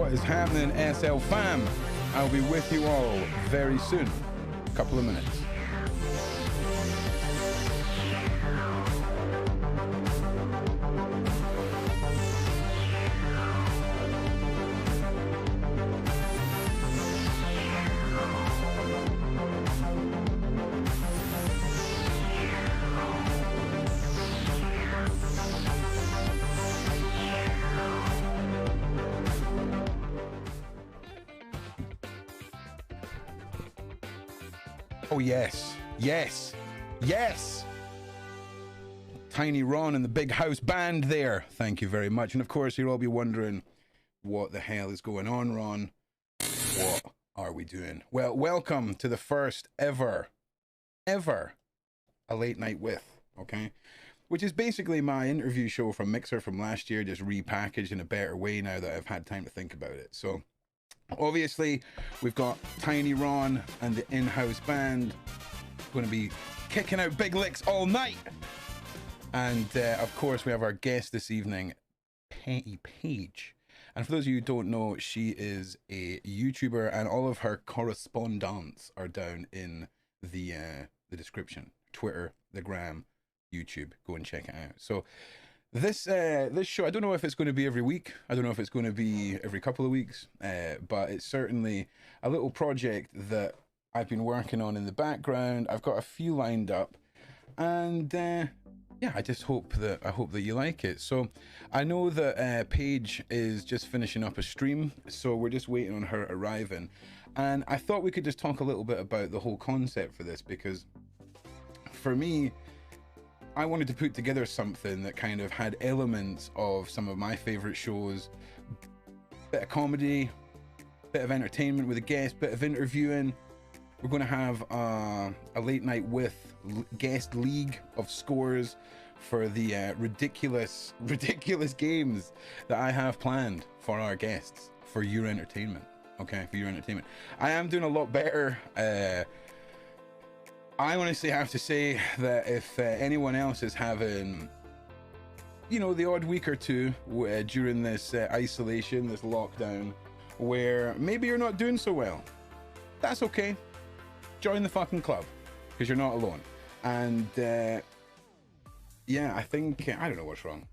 What is happening, SL fam? I'll be with you all very soon. Couple of minutes. Oh, yes. Yes. Yes. Tiny Ron and the Big House Band there. Thank you very much. And of course, you'll all be wondering, what the hell is going on, Ron? What are we doing? Well, welcome to the first ever A Late Night With, okay? Which is basically my interview show from Mixer from last year, just repackaged in a better way now that I've had time to think about it. So, obviously, we've got Tiny Ron and the in-house band going to be kicking out big licks all night. And, of course, we have our guest this evening, PAIGE. And for those of you who don't know, she is a YouTuber, and all of her correspondence are down in the description. Twitter, the gram, YouTube. Go and check it out. So, this show, I don't know if it's going to be every week. I don't know if it's going to be every couple of weeks. But it's certainly a little project that I've been working on in the background. I've got a few lined up, and yeah, I just hope that you like it. So I know that Paige is just finishing up a stream, so we're just waiting on her arriving. And I thought we could just talk a little bit about the whole concept for this, because for me, I wanted to put together something that kind of had elements of some of my favorite shows, bit of comedy, bit of entertainment with a guest, bit of interviewing. We're going to have a late night with guest league of scores for the ridiculous games that I have planned for our guests, for your entertainment. Okay, for your entertainment. I am doing a lot better. I honestly have to say that if anyone else is having, you know, the odd week or two during this isolation, this lockdown, where maybe you're not doing so well, that's okay. Join the fucking club, because you're not alone. And yeah, I think, I don't know what's wrong.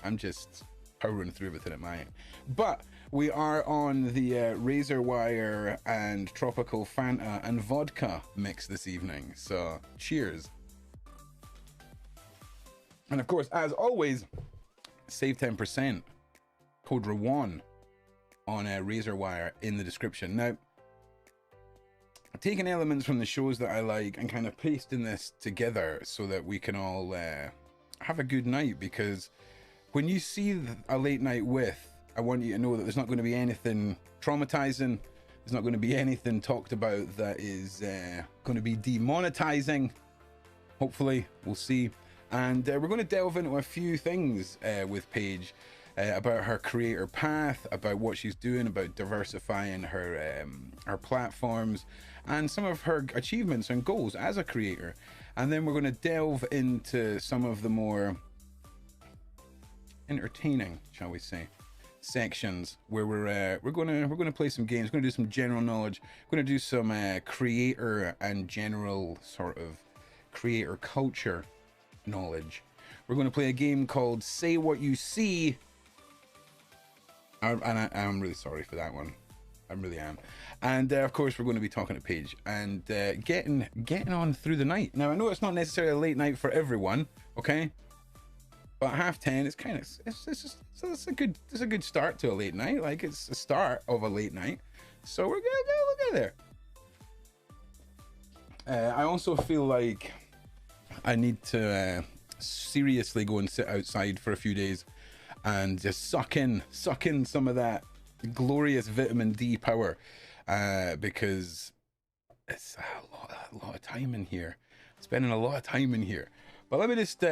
I'm just powering through everything at my end. But we are on the Razor Wire and Tropical Fanta and Vodka mix this evening. So cheers. And of course, as always, save 10%. Code RAWAN on Razor Wire in the description. Now, taking elements from the shows that I like and kind of pasting this together so that we can all have a good night, because when you see a late night with, I want you to know that there's not going to be anything traumatizing. There's not going to be anything talked about that is going to be demonetizing. Hopefully, we'll see. And we're going to delve into a few things with Paige, about her creator path, about what she's doing, about diversifying her platforms, and some of her achievements and goals as a creator. And then we're going to delve into some of the more entertaining, shall we say, sections where we're gonna play some games. We're gonna do some general knowledge. We're gonna do some creator and general sort of creator culture knowledge. We're gonna play a game called Say What You See. And I'm really sorry for that one. I really am. And of course, we're going to be talking to Paige and getting on through the night. Now, I know it's not necessarily a late night for everyone, okay? But 10:30, it's kind of it's a good start to a late night. Like, it's a start of a late night, so we'll get there. I also feel like I need to seriously go and sit outside for a few days and just suck in some of that glorious vitamin D power, because it's a lot of time in here, spending a lot of time in here. But let me just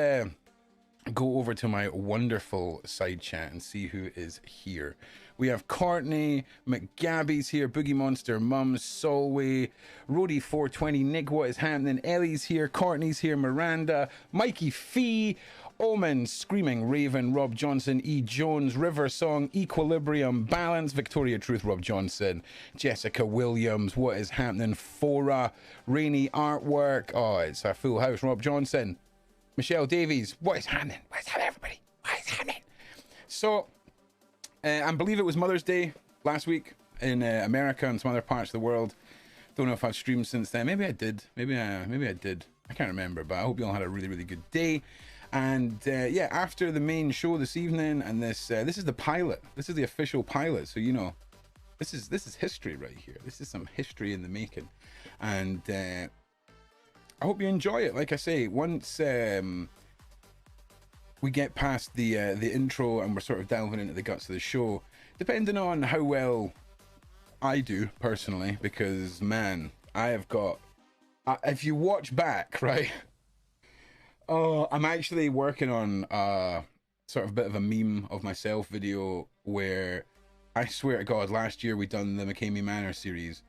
go over to my wonderful side chat and see who is here. We have Courtney, McGabby's here, Boogie Monster, Mums, Solway, Rody 420, Nick, what is happening? Ellie's here, Courtney's here, Miranda, Mikey Fee, Omen, Screaming, Raven, Rob Johnson, E. Jones, River Song, Equilibrium, Balance, Victoria Truth, Rob Johnson, Jessica Williams, What Is Happening, Fora, Rainy Artwork, oh, it's a full house, Rob Johnson, Michelle Davies, what is happening? What is happening, everybody? What is happening? So, I believe it was Mother's Day last week in America and some other parts of the world. Don't know if I've streamed since then. Maybe I did. Maybe I did. I can't remember, but I hope you all had a really, really good day. And yeah, after the main show this evening, and this is the pilot. This is the official pilot. So you know, this is history right here. This is some history in the making. And I hope you enjoy it. Like I say, once we get past the intro and we're sort of delving into the guts of the show, depending on how well I do personally, because man, I have got. If you watch back, right. Oh, I'm actually working on sort of a bit of a meme of myself video where I swear to God, last year we done the McCamey Manor series,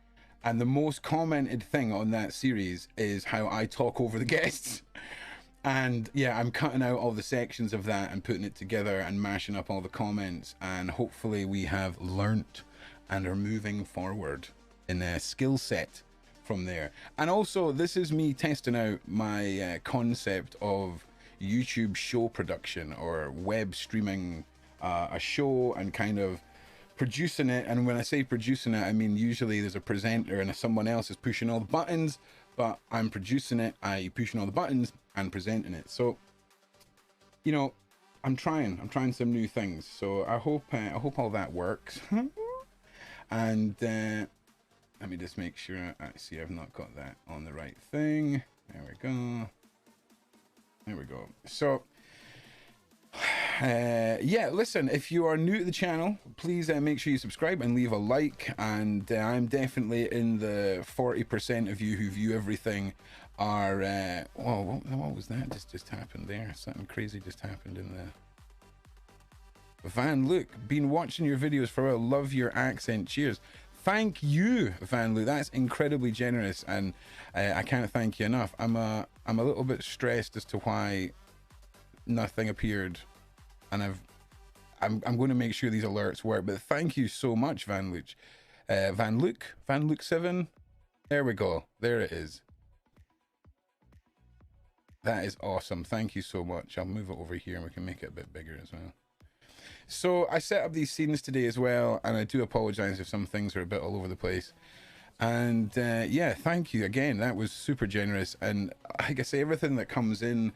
and the most commented thing on that series is how I talk over the guests. And yeah, I'm cutting out all the sections of that and putting it together and mashing up all the comments, and hopefully we have learnt and are moving forward in a skill set from there. And also, this is me testing out my concept of YouTube show production or web streaming a show and kind of producing it. And when I say producing it, I mean usually there's a presenter and someone else is pushing all the buttons, but I'm producing it, i.e. pushing all the buttons and presenting it. So, you know, I'm trying some new things. So I hope all that works. And let me just make sure I see I've not got that on the right thing. There we go. There we go. So, yeah, listen, if you are new to the channel, please make sure you subscribe and leave a like. And I'm definitely in the 40% of you who view everything are... oh, what was that? Just happened there. Something crazy just happened in the... Van Luke, been watching your videos for a while. Love your accent. Cheers. Thank you, Van Luke. That's incredibly generous, and I can't thank you enough. I'm a little bit stressed as to why nothing appeared, and I'm going to make sure these alerts work. But thank you so much, Van Luke. Van Luke 7. There we go. There it is. That is awesome. Thank you so much. I'll move it over here, and we can make it a bit bigger as well. So I set up these scenes today as well, and I do apologize if some things are a bit all over the place. And yeah, thank you again. That was super generous. And like I say, everything that comes in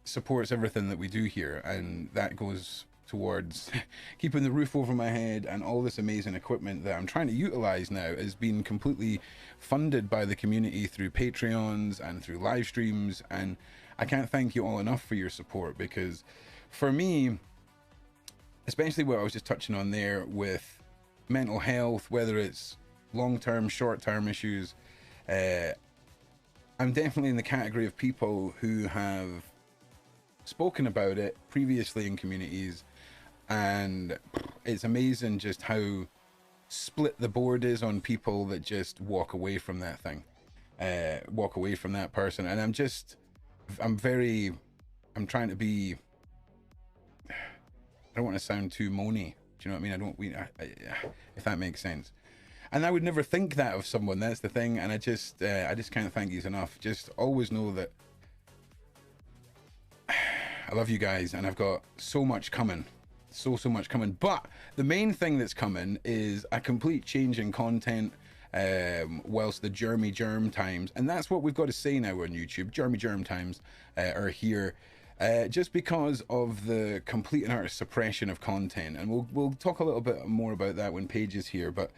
supports everything that we do here, and that goes towards keeping the roof over my head, and all this amazing equipment that I'm trying to utilize now is being completely funded by the community through Patreons and through live streams. And I can't thank you all enough for your support, because for me, especially what I was just touching on there with mental health, whether it's long-term, short-term issues, I'm definitely in the category of people who have spoken about it previously in communities, and it's amazing just how split the board is on people that just walk away from that thing, walk away from that person. And I'm trying to be, I don't want to sound too moany. Do you know what I mean? If that makes sense. And I would never think that of someone. That's the thing. And I just can't thank you enough. Just always know that I love you guys, and I've got so much coming, so much coming. But the main thing that's coming is a complete change in content. Whilst the Jeremy Germ times, and that's what we've got to say now on YouTube. Jeremy Germ times are here. Just because of the complete and utter suppression of content, and we'll talk a little bit more about that when Paige is here. But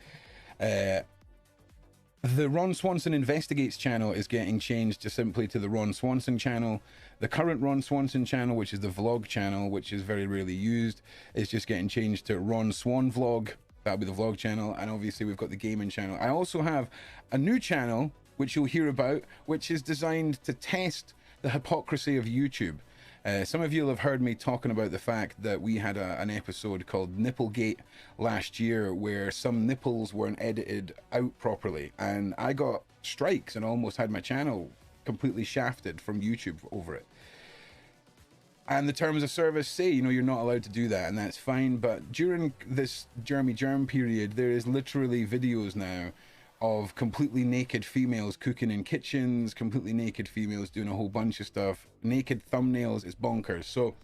the Ron Swanson Investigates channel is getting changed to simply to the Ron Swanson channel. The current Ron Swanson channel, which is the vlog channel, which is very rarely used, is just getting changed to Ron Swan Vlog. That'll be the vlog channel. And obviously we've got the gaming channel. I also have a new channel, which you'll hear about, which is designed to test the hypocrisy of YouTube. Some of you will have heard me talking about the fact that we had an episode called Nipplegate last year, where some nipples weren't edited out properly, and I got strikes and almost had my channel completely shafted from YouTube over it. And the terms of service say, you know, you're not allowed to do that, and that's fine. But during this Jeremy Germ period, there is literally videos now of completely naked females cooking in kitchens, completely naked females doing a whole bunch of stuff, naked thumbnails. It's bonkers. So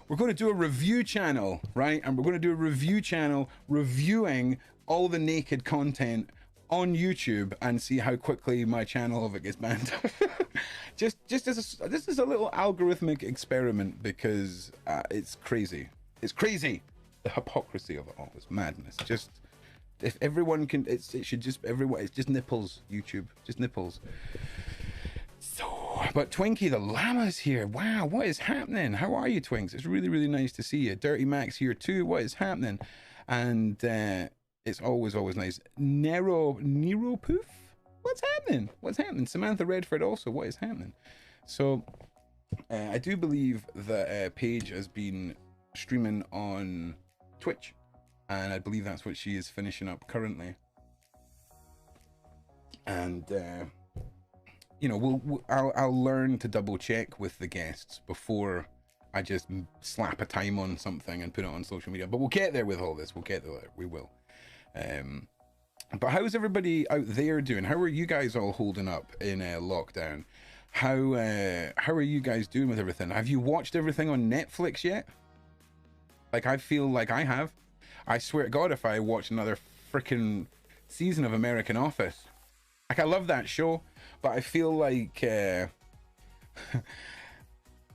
we're going to do a review channel, right? And we're going to do a review channel reviewing all the naked content on YouTube and see how quickly my channel of it gets banned. just as this is a little algorithmic experiment, because it's crazy. It's crazy. The hypocrisy of it all is madness. Just if everyone can, it should just everyone. It's just nipples. YouTube, just nipples. So, but Twinkie the Llama's here. Wow, what is happening? How are you, Twinks? It's really nice to see you. Dirty Max here too. What is happening? And it's always nice. Nero Poof? What's happening? What's happening? Samantha Redford also. What is happening? So I do believe that Paige has been streaming on Twitch, and I believe that's what she is finishing up currently. And you know, I'll learn to double check with the guests before I just slap a time on something and put it on social media. But we'll get there with all this. We'll get there. We will. But how's everybody out there doing? How are you guys all holding up in lockdown? How are you guys doing with everything? Have you watched everything on Netflix yet? Like, I feel like I have. I swear to God, if I watch another freaking season of American Office, like, I love that show, but I feel like I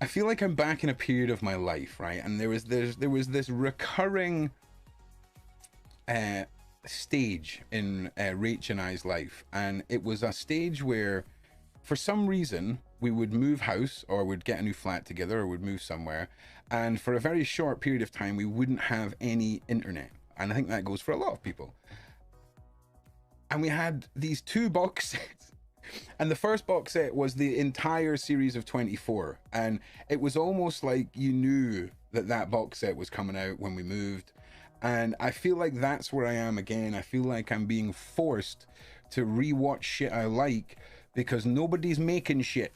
feel like I'm back in a period of my life, right? And there was this recurring stage in Rach and I's life, and it was a stage where for some reason we would move house, or would get a new flat together, or would move somewhere, and for a very short period of time we wouldn't have any internet. And I think that goes for a lot of people. And we had these two box sets, and the first box set was the entire series of 24, and it was almost like you knew that that box set was coming out when we moved. And I feel like that's where I am again. I feel like I'm being forced to rewatch shit I like because nobody's making shit.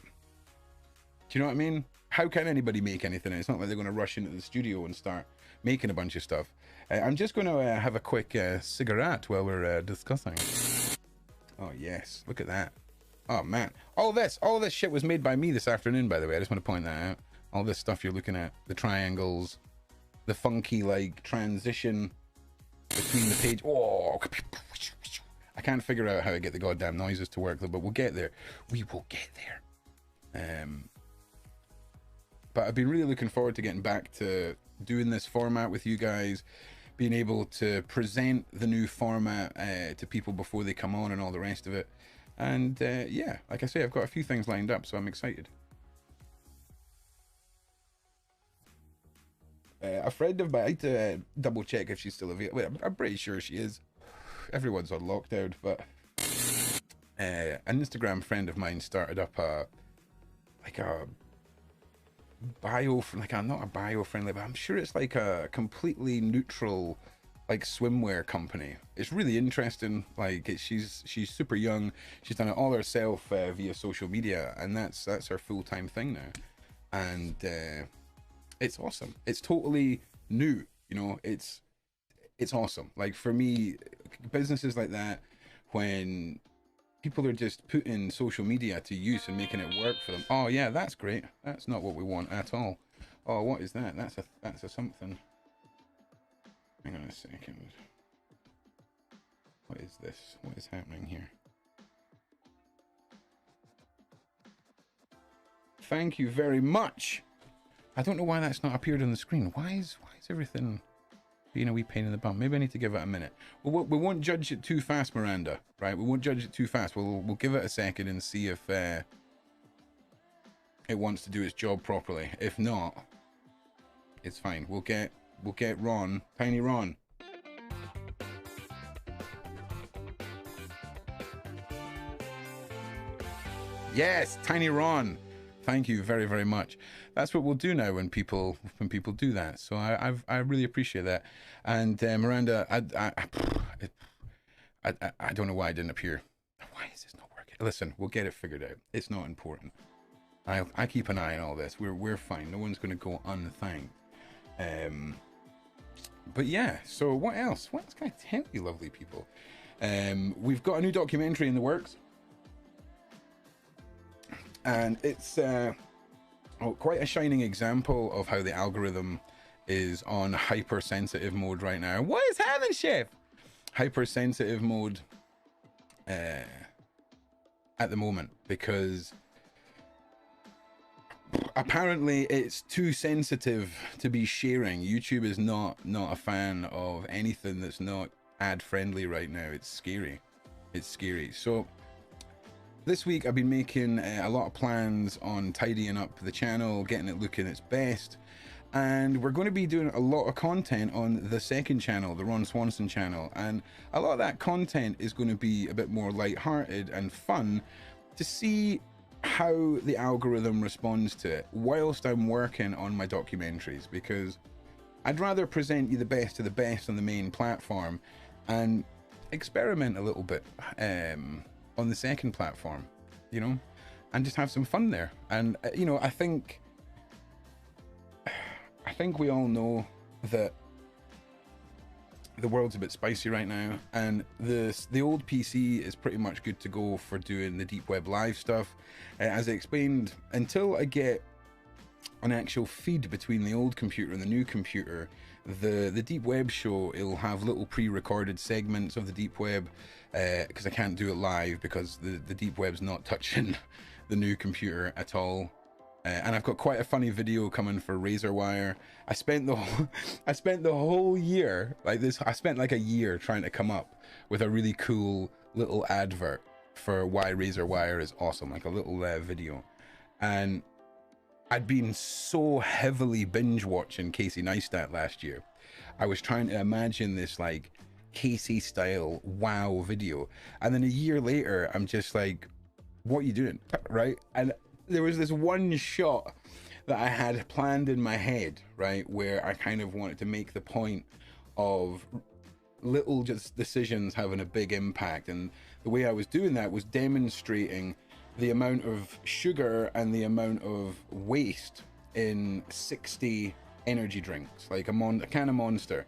Do you know what I mean? How can anybody make anything? It's not like they're going to rush into the studio and start making a bunch of stuff. I'm just going to have a quick cigarette while we're discussing. Oh yes, look at that. Oh man, all this shit was made by me this afternoon, by the way. I just want to point that out. All this stuff you're looking at, the triangles, the funky like transition between the page. Oh, I can't figure out how to get the goddamn noises to work though, but we'll get there. We will get there. But I've been really looking forward to getting back to doing this format with you guys, being able to present the new format to people before they come on and all the rest of it. And yeah, like I say, I've got a few things lined up, so I'm excited. A friend of mine, I had to double check if she's still available. Wait, I'm pretty sure she is. Everyone's on lockdown, but an Instagram friend of mine started up not a bio-friendly, but I'm sure it's like a completely neutral like swimwear company. It's really interesting. Like she's super young. She's done it all herself via social media, and that's her full-time thing now. And it's awesome. It's totally new, you know. It's awesome. Like for me, businesses like that, when people are just putting social media to use and making it work for them. Oh yeah, that's great. That's not what we want at all. Oh, what is that? That's a something. Hang on a second. What is this? What is happening here? Thank you very much. I don't know why that's not appeared on the screen. Why is everything being a wee pain in the bum? Maybe I need to give it a minute. We won't judge it too fast, Miranda. Right? We won't judge it too fast. We'll give it a second and see if it wants to do its job properly. If not, it's fine. We'll get Ron, Tiny Ron. Yes, Tiny Ron. Thank you very, very much. That's what we'll do now when people do that. So I really appreciate that. And Miranda, I don't know why I didn't appear. Why is this not working? Listen, we'll get it figured out. It's not important. I keep an eye on all this. We're fine. No one's going to go unthanked. But yeah, so what else? What else can I tell you, lovely people? We've got a new documentary in the works. And it's quite a shining example of how the algorithm is on hypersensitive mode right now. What is happening, Chef? Hypersensitive mode at the moment, because apparently it's too sensitive to be sharing. YouTube is not a fan of anything that's not ad friendly right now. It's scary. It's scary. So this week I've been making a lot of plans on tidying up the channel, getting it looking its best, and we're going to be doing a lot of content on the second channel, the Ron Swanson channel, and a lot of that content is going to be a bit more light-hearted and fun to see how the algorithm responds to it whilst I'm working on my documentaries, because I'd rather present you the best of the best on the main platform and experiment a little bit on the second platform, you know, and just have some fun there. And you know, I think we all know that the world's a bit spicy right now, and the old PC is pretty much good to go for doing the deep web live stuff. As I explained, until I get an actual feed between the old computer and the new computer, the deep web show, it'll have little pre-recorded segments of the deep web, because I can't do it live because the deep web's not touching the new computer at all. And I've got quite a funny video coming for Razorwire. I spent the whole year like this. I spent like a year trying to come up with a really cool little advert for why Razorwire is awesome, like a little video. And I'd been so heavily binge watching Casey Neistat last year. I was trying to imagine this like Casey style wow video, and then a year later I'm just like, what are you doing, right? And there was this one shot that I had planned in my head, right, where I kind of wanted to make the point of little just decisions having a big impact, and the way I was doing that was demonstrating the amount of sugar and the amount of waste in 60 energy drinks, like a can of Monster.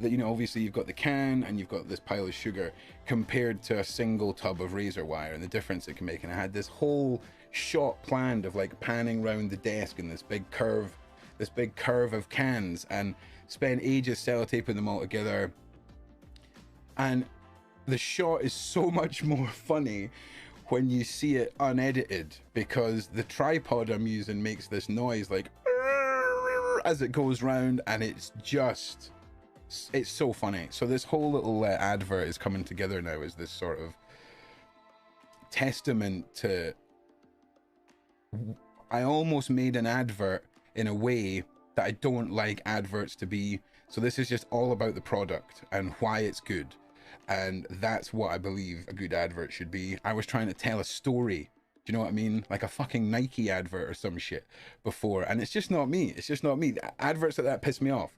That, you know, obviously you've got the can and you've got this pile of sugar compared to a single tub of Razorwire, and the difference it can make. And I had this whole shot planned of like panning around the desk in this big curve of cans, and spent ages sellotaping them all together. And the shot is so much more funny when you see it unedited, because the tripod I'm using makes this noise like as it goes round, and it's so funny. So this whole little advert is coming together now as this sort of testament to, I almost made an advert in a way that I don't like adverts to be. So this is just all about the product and why it's good. And that's what I believe a good advert should be. I was trying to tell a story, do you know what I mean? Like a fucking Nike advert or some shit before. And it's just not me. It's just not me. Adverts like that piss me off.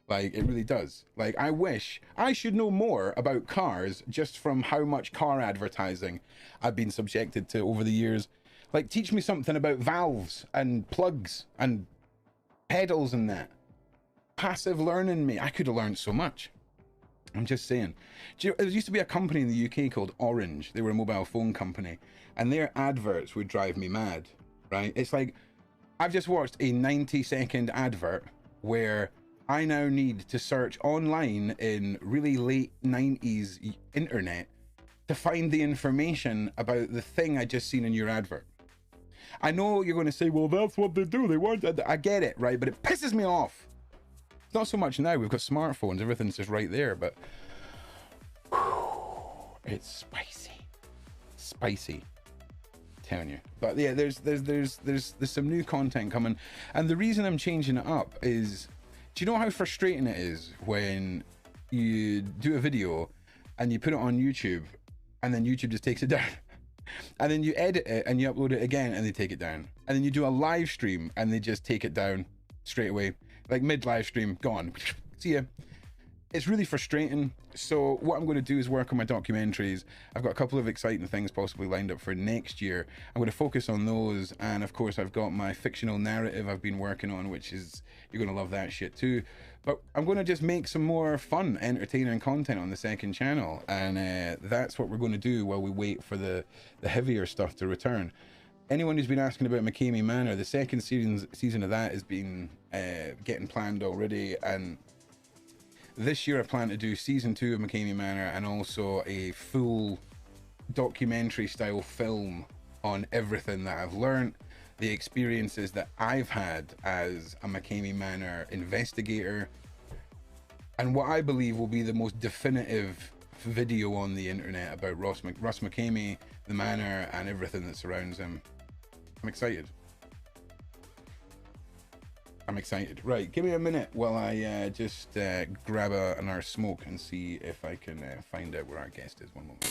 Like, it really does. Like, I wish I should know more about cars just from how much car advertising I've been subjected to over the years. Like, teach me something about valves and plugs and pedals and that. Passive learning me. I could have learned so much. I'm just saying. Do you know, there used to be a company in the UK called Orange. They were a mobile phone company, and their adverts would drive me mad, right? It's like, I've just watched a 90-second advert where I now need to search online in really late 90s internet to find the information about the thing I just seen in your advert. I know you're going to say, well, that's what they do. They want that. I get it, right? But it pisses me off. Not so much now. We've got smartphones. Everything's just right there. But it's spicy. Spicy. I'm telling you. But yeah, there's some new content coming. And the reason I'm changing it up is, do you know how frustrating it is when you do a video and you put it on YouTube and then YouTube just takes it down? And then you edit it and you upload it again and they take it down. And then you do a live stream and they just take it down straight away. Like mid live stream, gone. See ya. it's really frustrating. So what I'm going to do is work on my documentaries. I've got a couple of exciting things possibly lined up for next year. I'm going to focus on those, and of course I've got my fictional narrative I've been working on, which is, you're going to love that shit too. But I'm going to just make some more fun, entertaining content on the second channel, and that's what we're going to do while we wait for the heavier stuff to return. Anyone who's been asking about McCamey Manor, the second season of that has been getting planned already, and this year I plan to do season 2 of McCamey Manor, and also a full documentary style film on everything that I've learned, the experiences that I've had as a McCamey Manor investigator, and what I believe will be the most definitive video on the internet about Russ McCamey, the manor, and everything that surrounds him. I'm excited. I'm excited. Right, give me a minute while I just grab another smoke and see if I can find out where our guest is. One moment.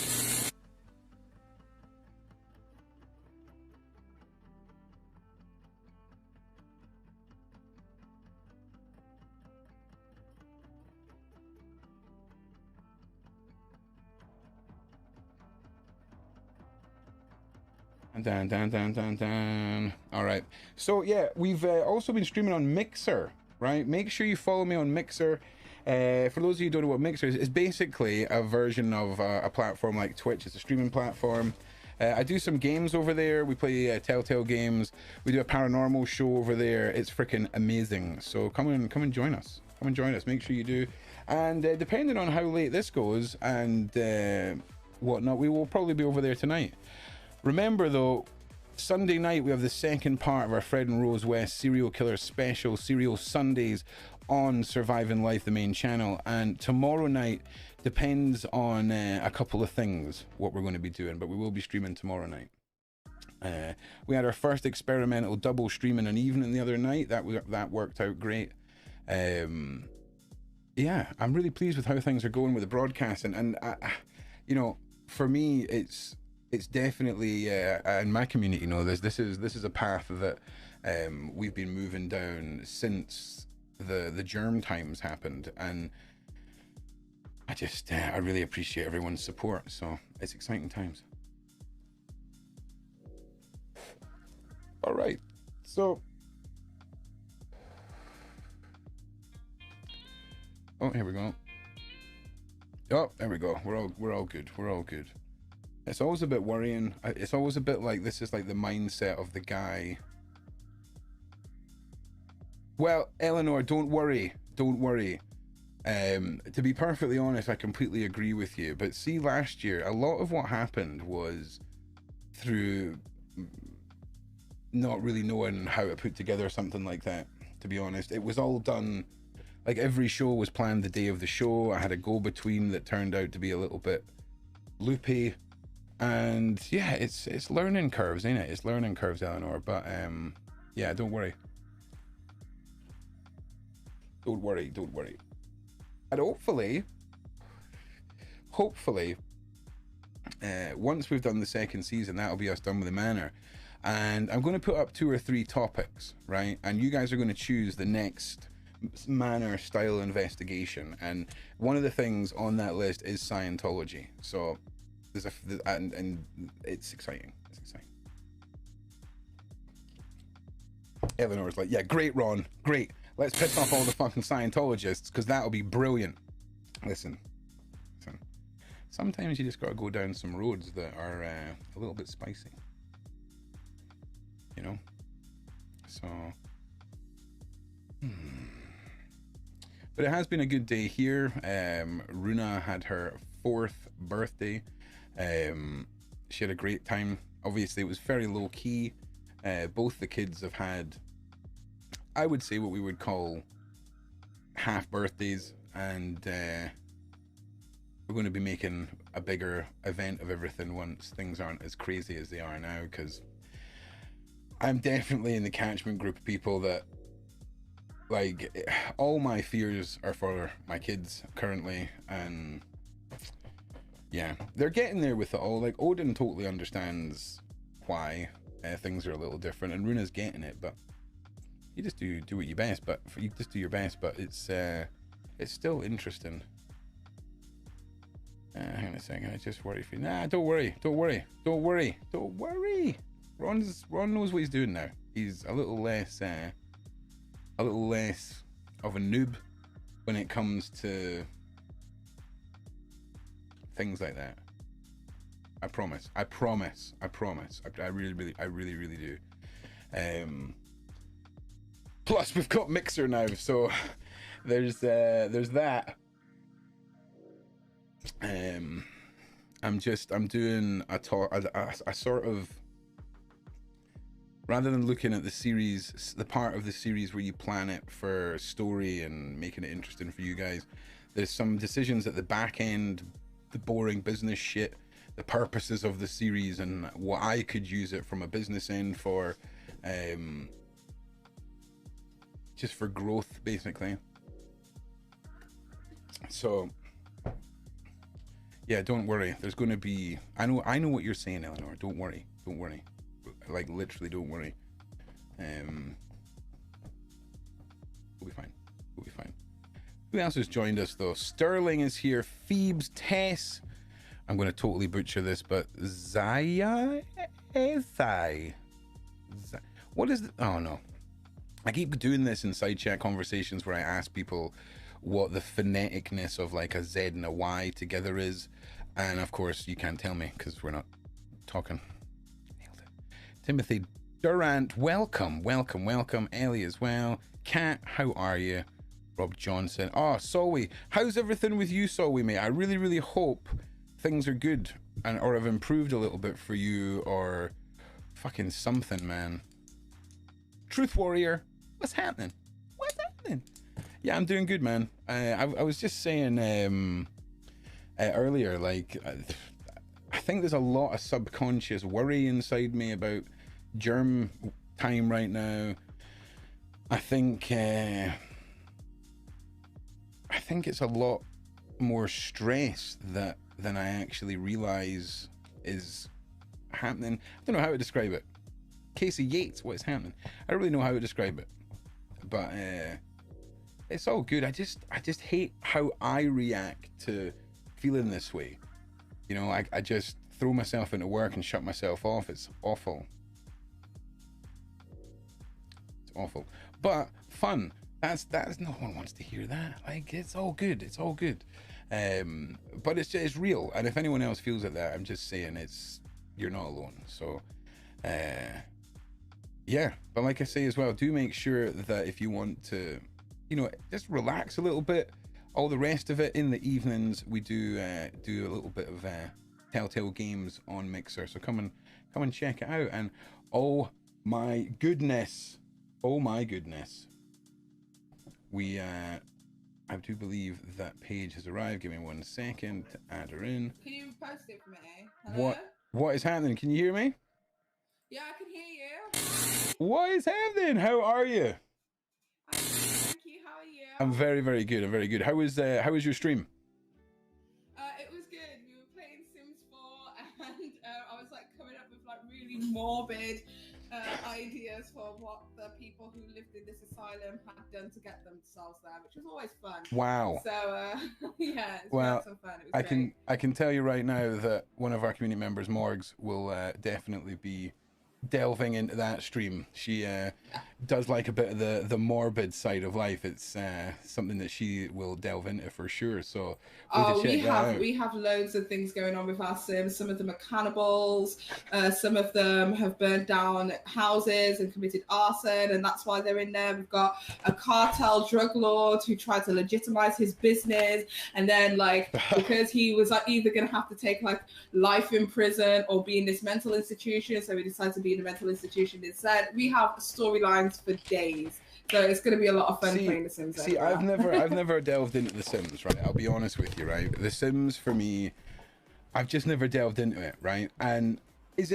Dun. All right, so yeah, we've also been streaming on Mixer, right? Make sure you follow me on Mixer. For those of you who don't know what Mixer is, it's basically a version of a platform like Twitch. It's a streaming platform. I do some games over there. We play Telltale games. We do a paranormal show over there. It's freaking amazing. So come and join us. Come and join us. Make sure you do. And depending on how late this goes and whatnot, we will probably be over there tonight. Remember though, Sunday night we have the second part of our Fred and Rose West serial killer special, Serial Sundays, on Surviving Life, the main channel. And tomorrow night depends on a couple of things what we're going to be doing, but we will be streaming tomorrow night. We had our first experimental double stream in an evening the other night. That worked out great. Yeah, I'm really pleased with how things are going with the broadcast, and you know, for me it's definitely in my community, you know, this is a path that we've been moving down since the germ times happened, and I really appreciate everyone's support. So it's exciting times. All right, so oh, here we go. Oh, there we go. We're all good. We're all good. It's always a bit worrying. It's always a bit like, this is like the mindset of the guy. Well, Eleanor, don't worry. Don't worry. To be perfectly honest, I completely agree with you. But see, last year, a lot of what happened was through not really knowing how to put together something like that, to be honest. It was all done, like every show was planned the day of the show. I had a go-between that turned out to be a little bit loopy. And yeah, it's learning curves, ain't it? It's learning curves, Eleanor. But yeah, don't worry. Don't worry. And hopefully, once we've done the second season, that'll be us done with the manor. And I'm going to put up 2 or 3 topics, right? And you guys are going to choose the next manor style investigation. And one of the things on that list is Scientology. So and it's exciting. It's exciting. Eleanor's like, yeah, great, Ron, great. Let's piss off all the fucking Scientologists, because that'll be brilliant. Listen. Sometimes you just gotta go down some roads that are a little bit spicy. You know? So. But it has been a good day here. Runa had her 4th birthday. She had a great time. Obviously, it was very low key. Both the kids have had, I would say, what we would call half birthdays, and we're going to be making a bigger event of everything once things aren't as crazy as they are now, because I'm definitely in the catchment group of people that, like, all my fears are for my kids currently, and yeah, they're getting there with it all. Like, Odin totally understands why things are a little different, and Runa's getting it, but you just do what you best. But you just do your best. But it's It's still interesting. Hang on a second. I just worry for you. Nah, don't worry. Don't worry. Don't worry. Don't worry. Ron knows what he's doing now. He's a little less of a noob when it comes to things like that. I promise. I promise. I promise. I really do. Plus, we've got Mixer now, so there's that. I'm doing a sort of, rather than looking at the series, the part of the series where you plan it for story and making it interesting for you guys, there's some decisions at the back end, the boring business shit, the purposes of the series, and what I could use it from a business end for, just for growth, basically. So yeah, don't worry. There's going to be, I know what you're saying, Eleanor. Don't worry. Like, literally, don't worry. We'll be fine. Who else has joined us though? Sterling is here. Phoebes, Tess. I'm going to totally butcher this, but Zai. What is? Oh no. I keep doing this in side chat conversations where I ask people what the phoneticness of like a Z and a Y together is, and of course you can't tell me because we're not talking. Nailed it. Timothy Durant, welcome. Ellie as well. Kat, how are you? Rob Johnson. Oh, Solwy, how's everything with you, Solwy, mate? I really hope things are good or have improved a little bit for you, or fucking something, man. Truth Warrior, what's happening? Yeah, I'm doing good, man. I was just saying earlier, like, I think there's a lot of subconscious worry inside me about germ time right now. I think it's a lot more stress than I actually realize is happening. I don't know how to describe it. Casey Yates, what is happening? I don't really know how to describe it, but it's all good. I just hate how I react to feeling this way. You know, I just throw myself into work and shut myself off. It's awful. It's awful, but fun. That's no one wants to hear that. Like, it's all good. But it's real. And if anyone else feels like that, I'm just saying you're not alone. So yeah, but like I say as well, do make sure that if you want to, you know, just relax a little bit. All the rest of it in the evenings, we do a little bit of Telltale Games on Mixer. So come and check it out. And oh my goodness, we I do believe that Paige has arrived. Give me 1 second to add her in. Can you post it for me? Hello? What is happening? Can you hear me? Yeah, I can hear you. What is happening? How are you? Thank you. How are you? I'm very good. How was your stream? It was good. We were playing Sims 4, and I was like coming up with like really morbid ideas for what the people who lived in this asylum had done to get themselves there, which was always fun. Wow. So yeah, we well, had some fun. It was I can tell you right now that one of our community members, Morgs, will definitely be delving into that stream. She does like a bit of the morbid side of life. It's something that she will delve into for sure. So we have loads of things going on with our Sims. Some of them are cannibals. Some of them have burned down houses and committed arson, and that's why they're in there. We've got a cartel drug lord who tried to legitimize his business, and then like because he was like either going to have to take like life in prison or be in this mental institution, so he decided to be in a mental institution instead. We have storylines for days, so it's going to be a lot of fun playing The Sims. I've never delved into The Sims, right? I'll be honest with you, right? The Sims for me, I've just never delved into it, right? And is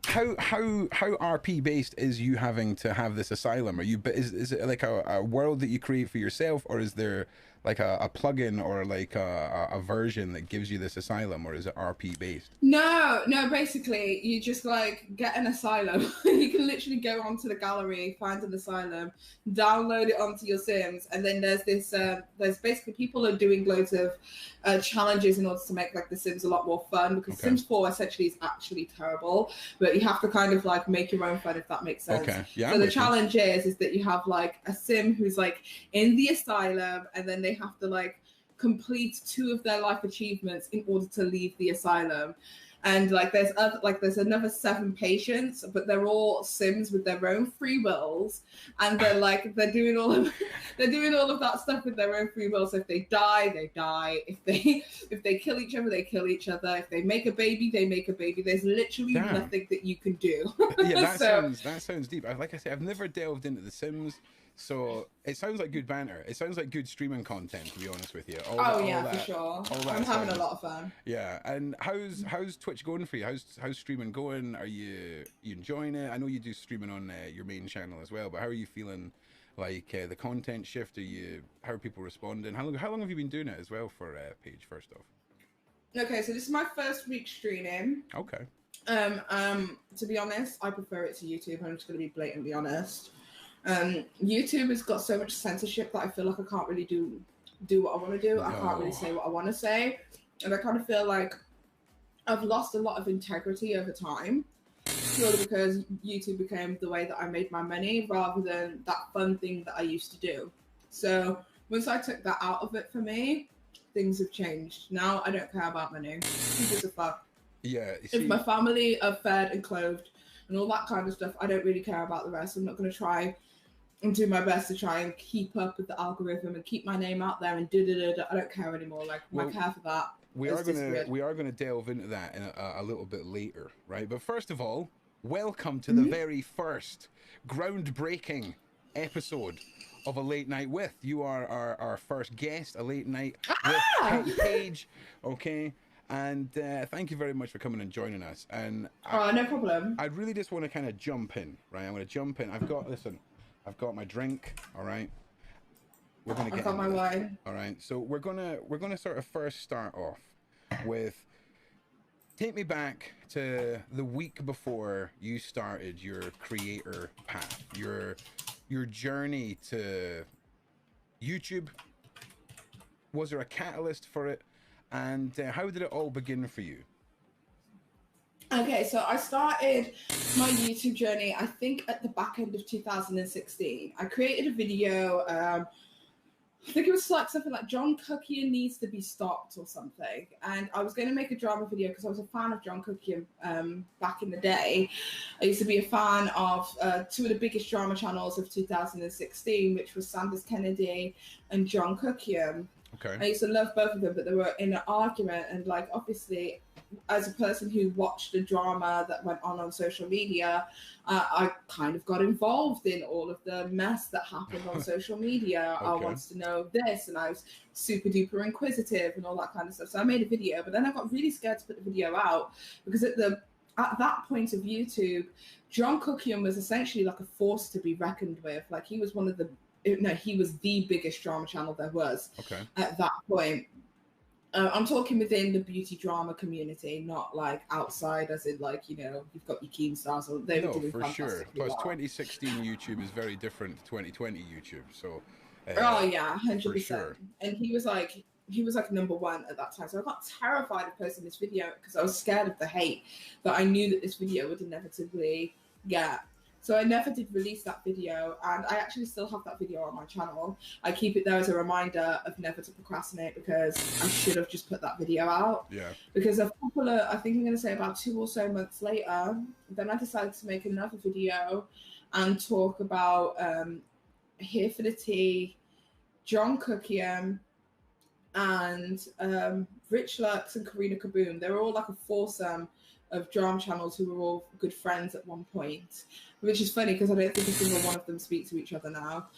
how RP based is you having to have this asylum? Are you, is it like a world that you create for yourself, or is there like a plugin or like a version that gives you this asylum, or is it RP based? No, basically you just like get an asylum. You can literally go onto the gallery, find an asylum, download it onto your Sims, and then there's this there's basically people are doing loads of challenges in order to make like the Sims a lot more fun, because Sims 4 essentially is actually terrible, but you have to kind of like make your own fun, if that makes sense. Okay. Yeah. So the challenge is that you have like a Sim who's like in the asylum, and then they have to like complete 2 of their life achievements in order to leave the asylum. And like there's another 7 patients, but they're all Sims with their own free wills, and they're doing all of that stuff with their own free will. So if they die, they die. If they kill each other, they kill each other. If they make a baby, they make a baby. There's literally nothing that you can do. Yeah, that sounds deep. Like I said, I've never delved into The Sims, so it sounds like good banter. It sounds like good streaming content, to be honest with you. For sure. I'm having a lot of fun. Yeah, and how's Twitch going for you? How's streaming going? Are you enjoying it? I know you do streaming on your main channel as well, but how are you feeling? Like the content shift? How are people responding? How long have you been doing it as well for Paige? First off. Okay, so this is my first week streaming. Okay. To be honest, I prefer it to YouTube. I'm just going to be blatantly honest. YouTube has got so much censorship that I feel like I can't really do what I want to do. No. I can't really say what I want to say, and I kind of feel like I've lost a lot of integrity over time, purely because YouTube became the way that I made my money rather than that fun thing that I used to do. So once I took that out of it for me, things have changed. Now I don't care about money. Who gives a fuck? Yeah. If my family are fed and clothed and all that kind of stuff, I don't really care about the rest. I'm not going to try and do my best to try and keep up with the algorithm and keep my name out there and I don't care anymore. Like, I care for that. We are gonna delve into that in a little bit later, right? But first of all, welcome to the very first groundbreaking episode of A Late Night With. You are our first guest, A Late Night with PAIGE, okay? And thank you very much for coming and joining us. And no problem. I really just want to kind of jump in, right? I'm going to jump in. I've got my drink, all right? We're gonna get my wine. All right, so we're gonna sort of first start off with, take me back to the week before you started your creator path, your journey to YouTube. Was there a catalyst for it, and how did it all begin for you? Okay, so I started my YouTube journey, I think, at the back end of 2016. I created a video, I think it was like something like John Cookian needs to be stopped or something. And I was going to make a drama video because I was a fan of John Cookian back in the day. I used to be a fan of 2 of the biggest drama channels of 2016, which was Sanders Kennedy and John Cookian. Okay. I used to love both of them, but they were in an argument, and like obviously, as a person who watched the drama that went on social media, I kind of got involved in all of the mess that happened on social media. Okay. I wanted to know this, and I was super duper inquisitive and all that kind of stuff. So I made a video, but then I got really scared to put the video out because at that point of YouTube, John Cookian was essentially like a force to be reckoned with. Like he was he was the biggest drama channel there was at that point. I'm talking within the beauty drama community, not like outside, as in like, you know, you've got your Keemstars, or they were doing for sure. Plus, 2016 YouTube is very different to 2020 YouTube. So, oh yeah, 100%. For sure. And he was like #1 at that time. So I got terrified of posting this video because I was scared of the hate that I knew that this video would inevitably get. So I never did release that video, and I actually still have that video on my channel. I keep it there as a reminder of never to procrastinate, because I should have just put that video out. Yeah. Because a couple of, I think I'm going to say about 2 or so months later, then I decided to make another video and talk about Here for the Tea, John Cookian, and Rich Lux and Karina Kaboom. They were all like a foursome of drama channels who were all good friends at one point, which is funny because I don't think a single one of them speak to each other now.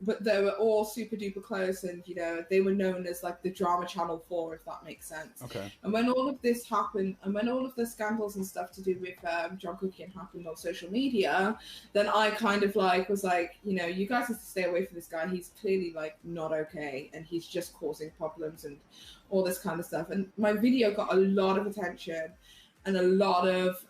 but they were all super duper close, and you know they were known as like the drama channel 4, if that makes sense. Okay. And when all of this happened, and when all of the scandals and stuff to do with John Cookian happened on social media, then I kind of like was like, you know, you guys have to stay away from this guy. He's clearly like not okay, and he's just causing problems and all this kind of stuff. And my video got a lot of attention and a lot of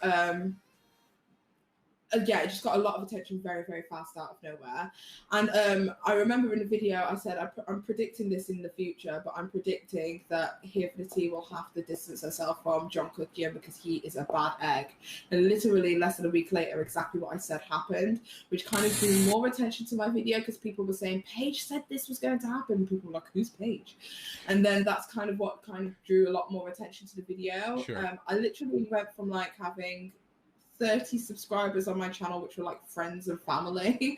yeah, it just got a lot of attention very, very fast out of nowhere. And I remember in the video I said, I'm predicting this in the future, but I'm predicting that Humanity will have to distance herself from John Cookian because he is a bad egg. And literally less than a week later, exactly what I said happened, which kind of drew more attention to my video because people were saying, Paige said this was going to happen. And people were like, who's Paige? And then that's kind of what kind of drew a lot more attention to the video. Sure. I literally went from like having 30 subscribers on my channel, which were like friends and family,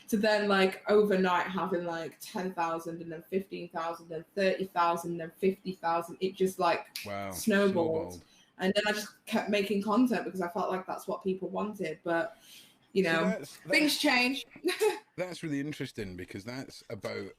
to then like overnight having like 10,000 and then 15,000 and 30,000 and 50,000. It just like snowballed. And then I just kept making content because I felt like that's what people wanted. But you know, things change. That's really interesting because that's about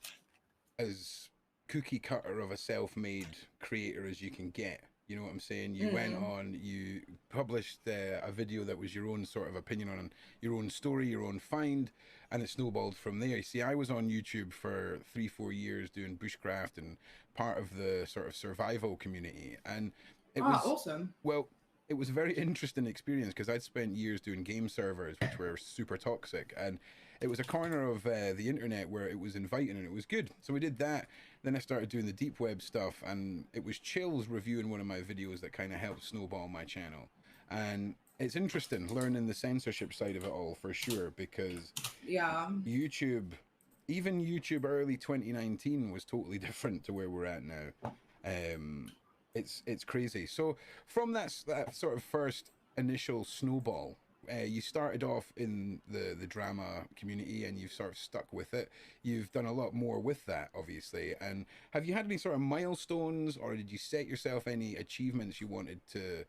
as cookie cutter of a self-made creator as you can get. You know what I'm saying? You went on, you published a video that was your own sort of opinion on your own story, your own find, and it snowballed from there. See, I was on YouTube for 3-4 years doing bushcraft and part of the sort of survival community. And it was awesome. Well, it was a very interesting experience because I'd spent years doing game servers, which were super toxic. And it was a corner of the internet where it was inviting and it was good. So we did that. Then I started doing the deep web stuff, and it was Chills reviewing one of my videos that kind of helped snowball my channel. And it's interesting learning the censorship side of it all for sure, because YouTube, even YouTube early 2019 was totally different to where we're at now. It's crazy. So from that sort of first initial snowball, you started off in the drama community and you've sort of stuck with it. You've done a lot more with that, obviously. And have you had any sort of milestones, or did you set yourself any achievements you wanted to,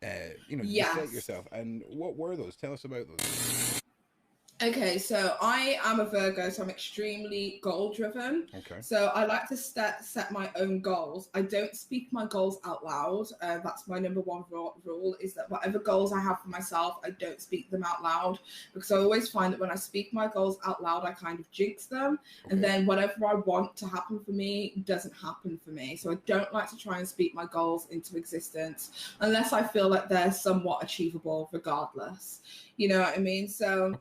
set yourself? And what were those? Tell us about those. Okay, so I am a Virgo, so I'm extremely goal-driven. Okay. So I like to set my own goals. I don't speak my goals out loud. That's my number one rule, is that whatever goals I have for myself, I don't speak them out loud. Because I always find that when I speak my goals out loud, I kind of jinx them. Okay. And then whatever I want to happen for me doesn't happen for me. So I don't like to try and speak my goals into existence unless I feel like they're somewhat achievable regardless. You know what I mean? So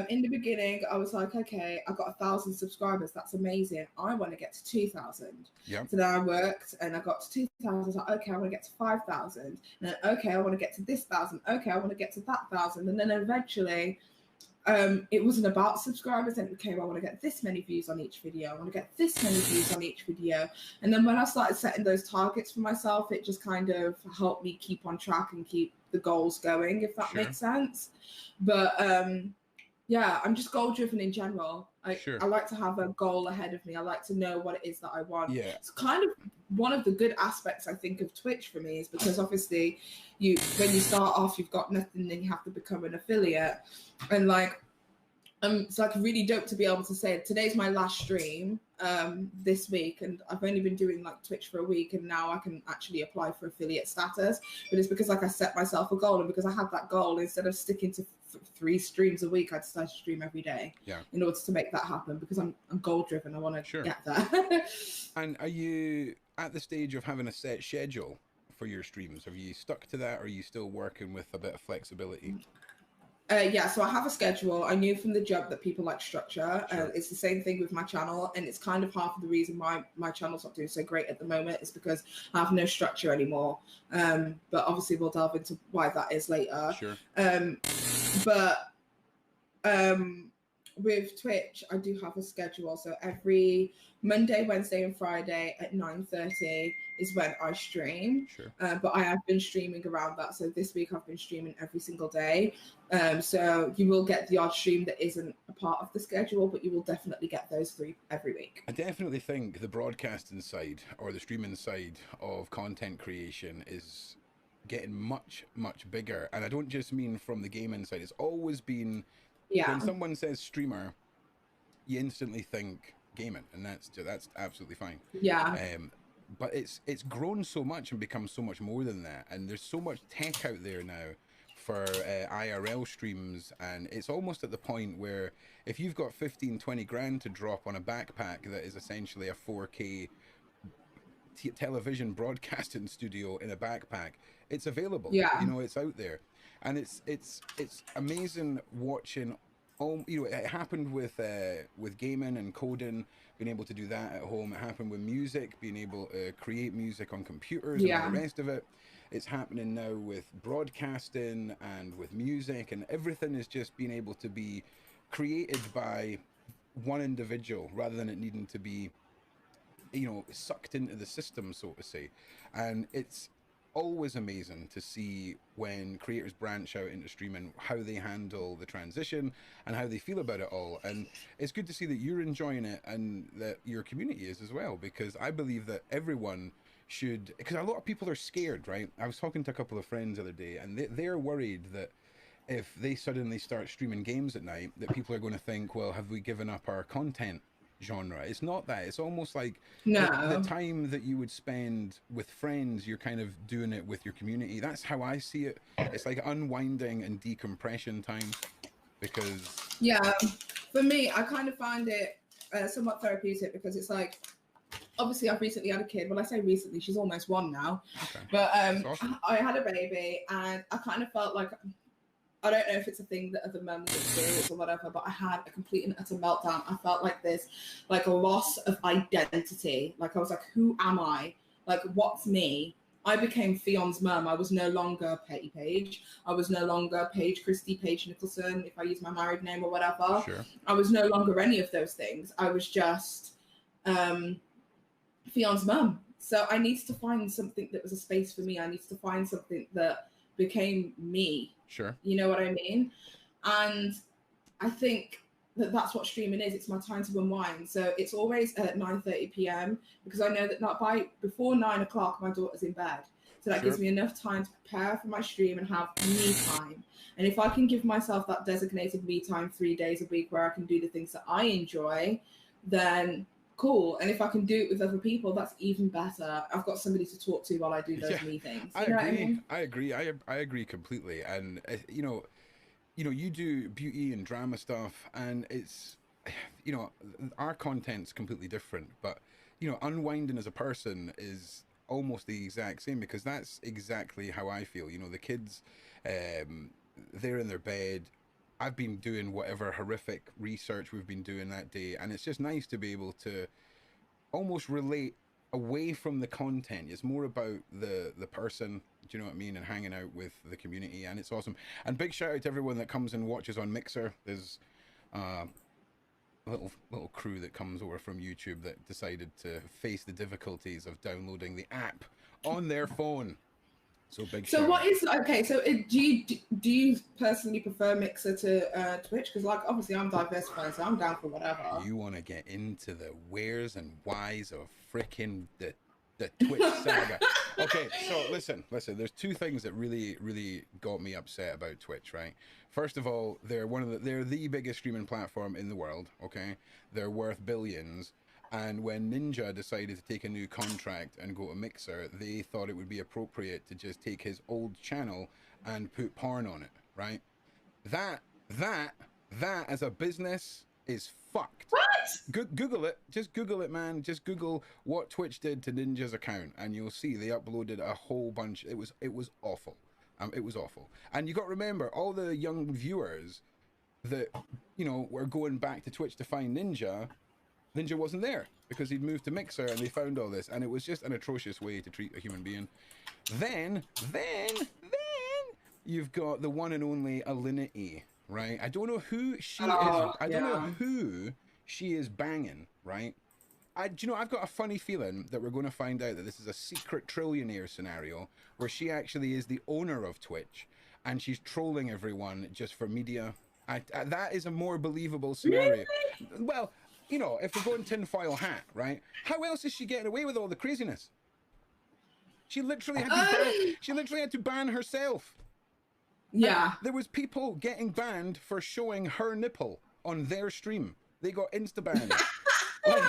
in the beginning, I was like, okay, I got 1,000 subscribers. That's amazing. I want to get to 2,000. Yeah. So then I worked and I got to 2,000. I was like, okay, I want to get to 5,000. And then, okay, I want to get to this 1,000. Okay, I want to get to that 1,000. And then eventually, it wasn't about subscribers, and it became, I want to get this many views on each video. I want to get this many views on each video. And then when I started setting those targets for myself, it just kind of helped me keep on track and keep the goals going, if that makes sense. But yeah, I'm just goal driven in general. I like to have a goal ahead of me. I like to know what it is that I want. Yeah. It's kind of one of the good aspects, I think, of Twitch for me, is because obviously when you start off, you've got nothing, then you have to become an affiliate. And like, it's like really dope to be able to say today's my last stream this week, and I've only been doing like Twitch for a week, and now I can actually apply for affiliate status. But it's because like I set myself a goal, and because I had that goal, instead of sticking to 3 streams a week, I decided to stream every day in order to make that happen, because I'm goal driven. I want to get there. And are you at the stage of having a set schedule for your streams? Have you stuck to that, or are you still working with a bit of flexibility? Yeah, so I have a schedule. I knew from the jump that people like structure. It's the same thing with my channel, and it's kind of half of the reason why my channel's not doing so great at the moment is because I have no structure anymore. But obviously we'll delve into why that is later. With Twitch, I do have a schedule. So every Monday, Wednesday, and Friday at 9:30 is when I stream. But I have been streaming around that. So this week I've been streaming every single day. So you will get the odd stream that isn't a part of the schedule, but you will definitely get those 3 every week. I definitely think the broadcasting side or the streaming side of content creation is getting much, much bigger. And I don't just mean from the gaming side. It's always been, when someone says streamer, you instantly think gaming, and that's absolutely fine. Yeah. But it's grown so much and become so much more than that, and there's so much tech out there now for IRL streams, and it's almost at the point where if you've got 15-20 grand to drop on a backpack that is essentially a 4K television broadcasting studio in a backpack, it's available. Yeah. You know, it's out there, and it's amazing watching. You know, it happened with gaming and coding, being able to do that at home. It happened with music, being able to create music on computers and all the rest of it. It's happening now with broadcasting and with music, and everything is just being able to be created by one individual rather than it needing to be, you know, sucked into the system, so to say. And it's always amazing to see when creators branch out into streaming, how they handle the transition and how they feel about it all. And it's good to see that you're enjoying it and that your community is as well, because I believe that everyone should, because a lot of people are scared, right? I was talking to a couple of friends the other day, and they're worried that if they suddenly start streaming games at night, that people are going to think, well, have we given up our content genre? It's not that. It's almost like the time that you would spend with friends, you're kind of doing it with your community. That's how I see it. It's like unwinding and decompression time, because for me, I kind of find it somewhat therapeutic, because it's like, obviously I've recently had a kid. Well, I say recently, she's almost 1 now. Okay. But awesome. I had a baby, and I kind of felt like, I don't know if it's a thing that other mums experience or whatever, but I had a complete and utter meltdown. I felt like this, like a loss of identity. Like I was like, who am I? Like, what's me? I became Fion's mum. I was no longer Petty Paige. I was no longer Paige Christie, Paige Nicholson, if I use my married name or whatever. Sure. I was no longer any of those things. I was just Fion's mum. So I needed to find something that was a space for me. I needed to find something that became me. Sure. You know what I mean? And I think that that's what streaming is. It's my time to unwind. So it's always at 9:30 p.m. because I know that before 9 o'clock, my daughter's in bed. So that gives me enough time to prepare for my stream and have me time. And if I can give myself that designated me time 3 days a week where I can do the things that I enjoy, then cool. And if I can do it with other people, that's even better. I've got somebody to talk to while I do those me things. I agree. I agree completely. And you know, you do beauty and drama stuff, and it's, you know, our content's completely different, but you know, unwinding as a person is almost the exact same, because that's exactly how I feel. You know, the kids, they're in their bed. I've been doing whatever horrific research we've been doing that day, and it's just nice to be able to almost relate away from the content. It's more about the person, do you know what I mean, and hanging out with the community, and it's awesome. And big shout out to everyone that comes and watches on Mixer. There's a little crew that comes over from YouTube that decided to face the difficulties of downloading the app on their phone. So big. So what is okay? So do you personally prefer Mixer to Twitch? Because like obviously I'm diversified, so I'm down for whatever. You want to get into the wheres and whys of freaking the Twitch saga? Okay, so listen. There's two things that really got me upset about Twitch. Right. First of all, they're the biggest streaming platform in the world. Okay, they're worth billions. And when Ninja decided to take a new contract and go to Mixer, they thought it would be appropriate to just take his old channel and put porn on it, right? That as a business is fucked. What? Google it. Just Google it, man. Just Google what Twitch did to Ninja's account, and you'll see they uploaded a whole bunch. It was awful. It was awful. And you got to remember, all the young viewers that, you know, were going back to Twitch to find Ninja wasn't there because he'd moved to Mixer, and they found all this, and it was just an atrocious way to treat a human being. Then you've got the one and only Alinity, right? I don't know who she is. I don't know who she is banging, right? Do you know, I've got a funny feeling that we're going to find out that this is a secret trillionaire scenario where she actually is the owner of Twitch and she's trolling everyone just for media. That is a more believable scenario. Really? Well, you know, if we're going tinfoil hat, right? How else is she getting away with all the craziness? She literally had to ban herself. Yeah. And there was people getting banned for showing her nipple on their stream. They got insta-banned. Like,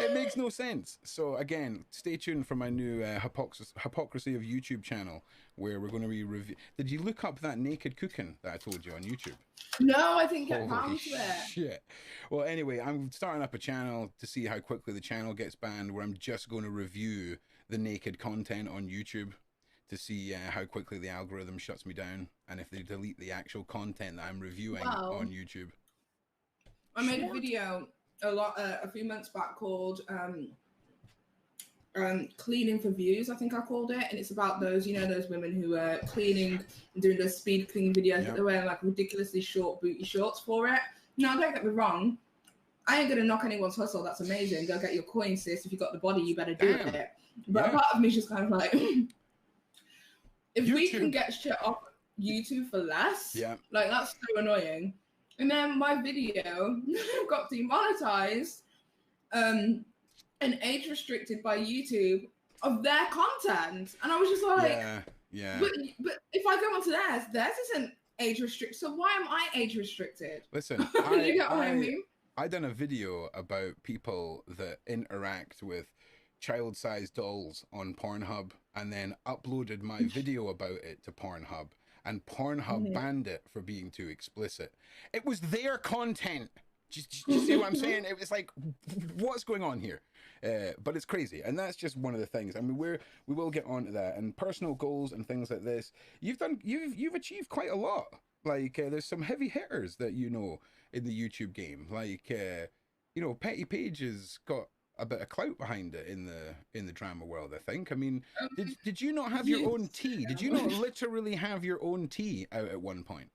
it makes no sense. So again, stay tuned for my new hypocrisy of YouTube channel, where we're going to be review. Did you look up that naked cooking that I told you on YouTube? No, I didn't get Holy around to it. shit. Well, anyway, I'm starting up a channel to see how quickly the channel gets banned, where I'm just going to review the naked content on YouTube to see how quickly the algorithm shuts me down, and if they delete the actual content that I'm reviewing on YouTube. I made a video a few months back called cleaning for views, I think I called it, and it's about those, you know, those women who are cleaning and doing those speed cleaning videos, but they're wearing like ridiculously short booty shorts for it. Now, don't get me wrong, I ain't gonna knock anyone's hustle. That's amazing. Go get your coin, sis. If you got the body, you better do it. But part of me is just kind of like, if we can get shit off YouTube for less, like that's so annoying. And then my video got demonetized and age restricted by YouTube of their content. And I was just like, but if I go onto theirs isn't age restricted. So why am I age restricted? Listen, you get what I mean? I done a video about people that interact with child-sized dolls on Pornhub, and then uploaded my video about it to Pornhub, and Pornhub banned it for being too explicit. It was their content. Just see what I'm saying? It was like, what's going on here? But it's crazy, and that's just one of the things. I mean, we will get onto that, and personal goals and things like this. You've achieved quite a lot. Like there's some heavy hitters that you know in the YouTube game. Like you know, PAIGE has got a bit of clout behind it in the drama world, I think. I mean, did you not have your own tea? Did you not literally have your own tea out at one point?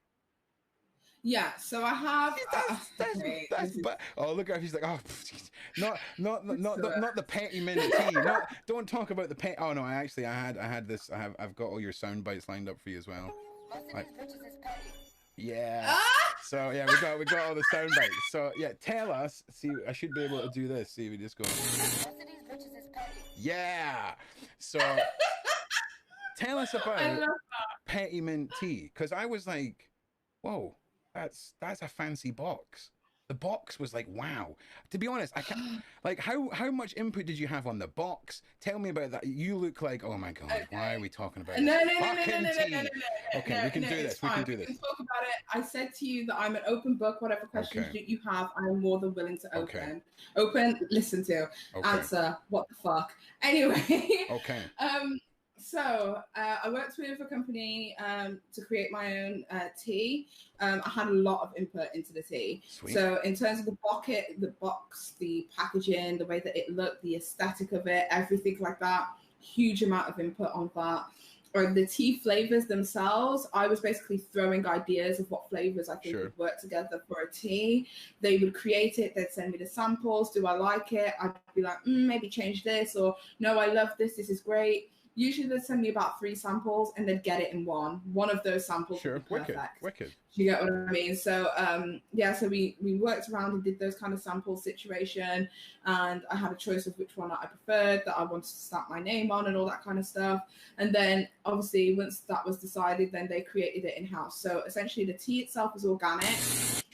Yeah, so I have. But oh, look at, he's like, oh, not the petty minute tea. Don't talk about the pet. Oh no, I've got all your sound bites lined up for you as well. Yeah. So yeah, we got all the sound bites. So yeah, tell us. See, I should be able to do this. See, we just go. Yeah. So tell us about petty mint tea, because I was like, whoa, that's a fancy box. The box was like, wow. To be honest, I can't, like, how much input did you have on the box? Tell me about that. You look like, oh my God, why are we talking about no. Okay, we can do this. We can do this. We can talk about it. I said to you that I'm an open book. Whatever questions you have, I'm more than willing to open, listen to, answer. What the fuck? Anyway. Okay. So I worked with a company to create my own tea. I had a lot of input into the tea. Sweet. So in terms of the bucket, the box, the packaging, the way that it looked, the aesthetic of it, everything like that, huge amount of input on that. Or the tea flavors themselves, I was basically throwing ideas of what flavors I think would work together for a tea. They would create it. They'd send me the samples. Do I like it? I'd be like, maybe change this, or no, I love this. This is great. Usually they'd send me about 3 samples and they'd get it in one. One of those samples would be perfect. Wicked. Do you get what I mean? So so we worked around and did those kind of sample situation, and I had a choice of which one that I preferred, that I wanted to stamp my name on and all that kind of stuff. And then obviously once that was decided, then they created it in-house. So essentially the tea itself is organic,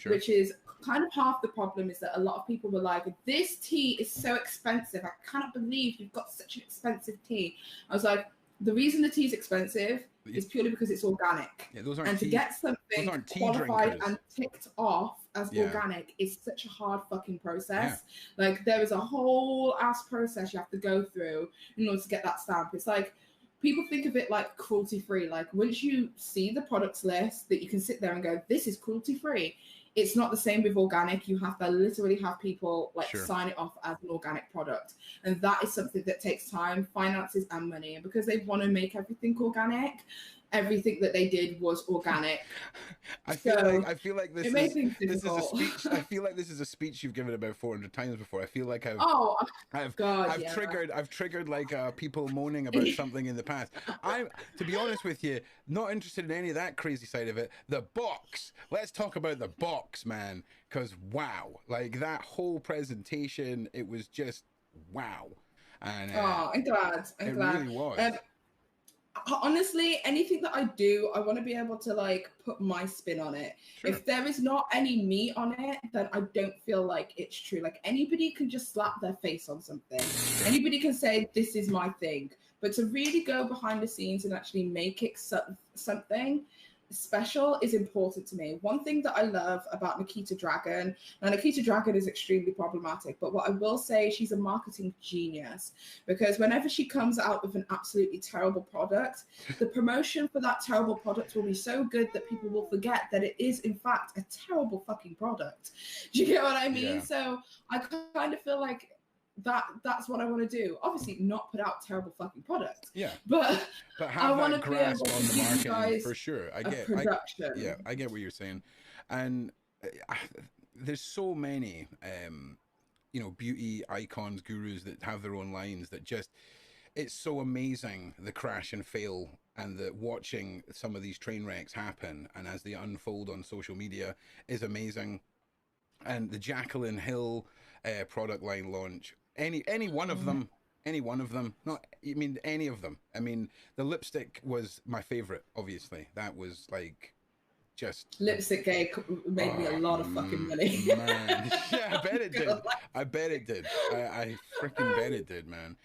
which is kind of half the problem, is that a lot of people were like, this tea is so expensive. I cannot believe you've got such an expensive tea. I was like, the reason the tea is expensive is purely because it's organic. Yeah, those aren't and to get something qualified and ticked off as organic is such a hard fucking process. Like there is a whole ass process you have to go through in order to get that stamp. It's like, people think of it like cruelty-free. Like once you see the products list, that you can sit there and go, this is cruelty-free. It's not the same with organic. You have to literally have people sign it off as an organic product. And that is something that takes time, finances, and money. And because they want to make everything organic, everything that they did was organic. I feel like this is a speech. I feel like this is a speech you've given about 400 times before. I feel like I've triggered like people moaning about something in the past. To be honest with you, not interested in any of that crazy side of it. The box. Let's talk about the box, man. Because wow, like that whole presentation, it was just wow. And I'm glad. Really was. honestly, anything that I do, I want to be able to like put my spin on it. Sure. If there is not any meat on it, then I don't feel like it's true. Like anybody can just slap their face on something. Sure. Anybody can say this is my thing, but to really go behind the scenes and actually make it something special is important to me. One thing that I love about Nikita Dragon, now Nikita Dragon is extremely problematic, but what I will say, she's a marketing genius, because whenever she comes out with an absolutely terrible product, the promotion for that terrible product will be so good that people will forget that it is in fact a terrible fucking product. Do you get what I mean? Yeah. So I kind of feel like that's what I want to do. Obviously, not put out terrible fucking products. Yeah, but have that grasp on the marketing guys for sure. I get production. I get what you're saying, and there's so many you know, beauty icons, gurus that have their own lines that just, it's so amazing, the crash and fail, and the watching some of these train wrecks happen and as they unfold on social media is amazing. And the Jacqueline Hill product line launch, any one of them, not, I mean, any of them. I mean, the lipstick was my favorite, obviously. That was like just lipstick gay made me a lot of fucking money. Man. Yeah, I bet it did. I bet it did. I freaking bet it did, man.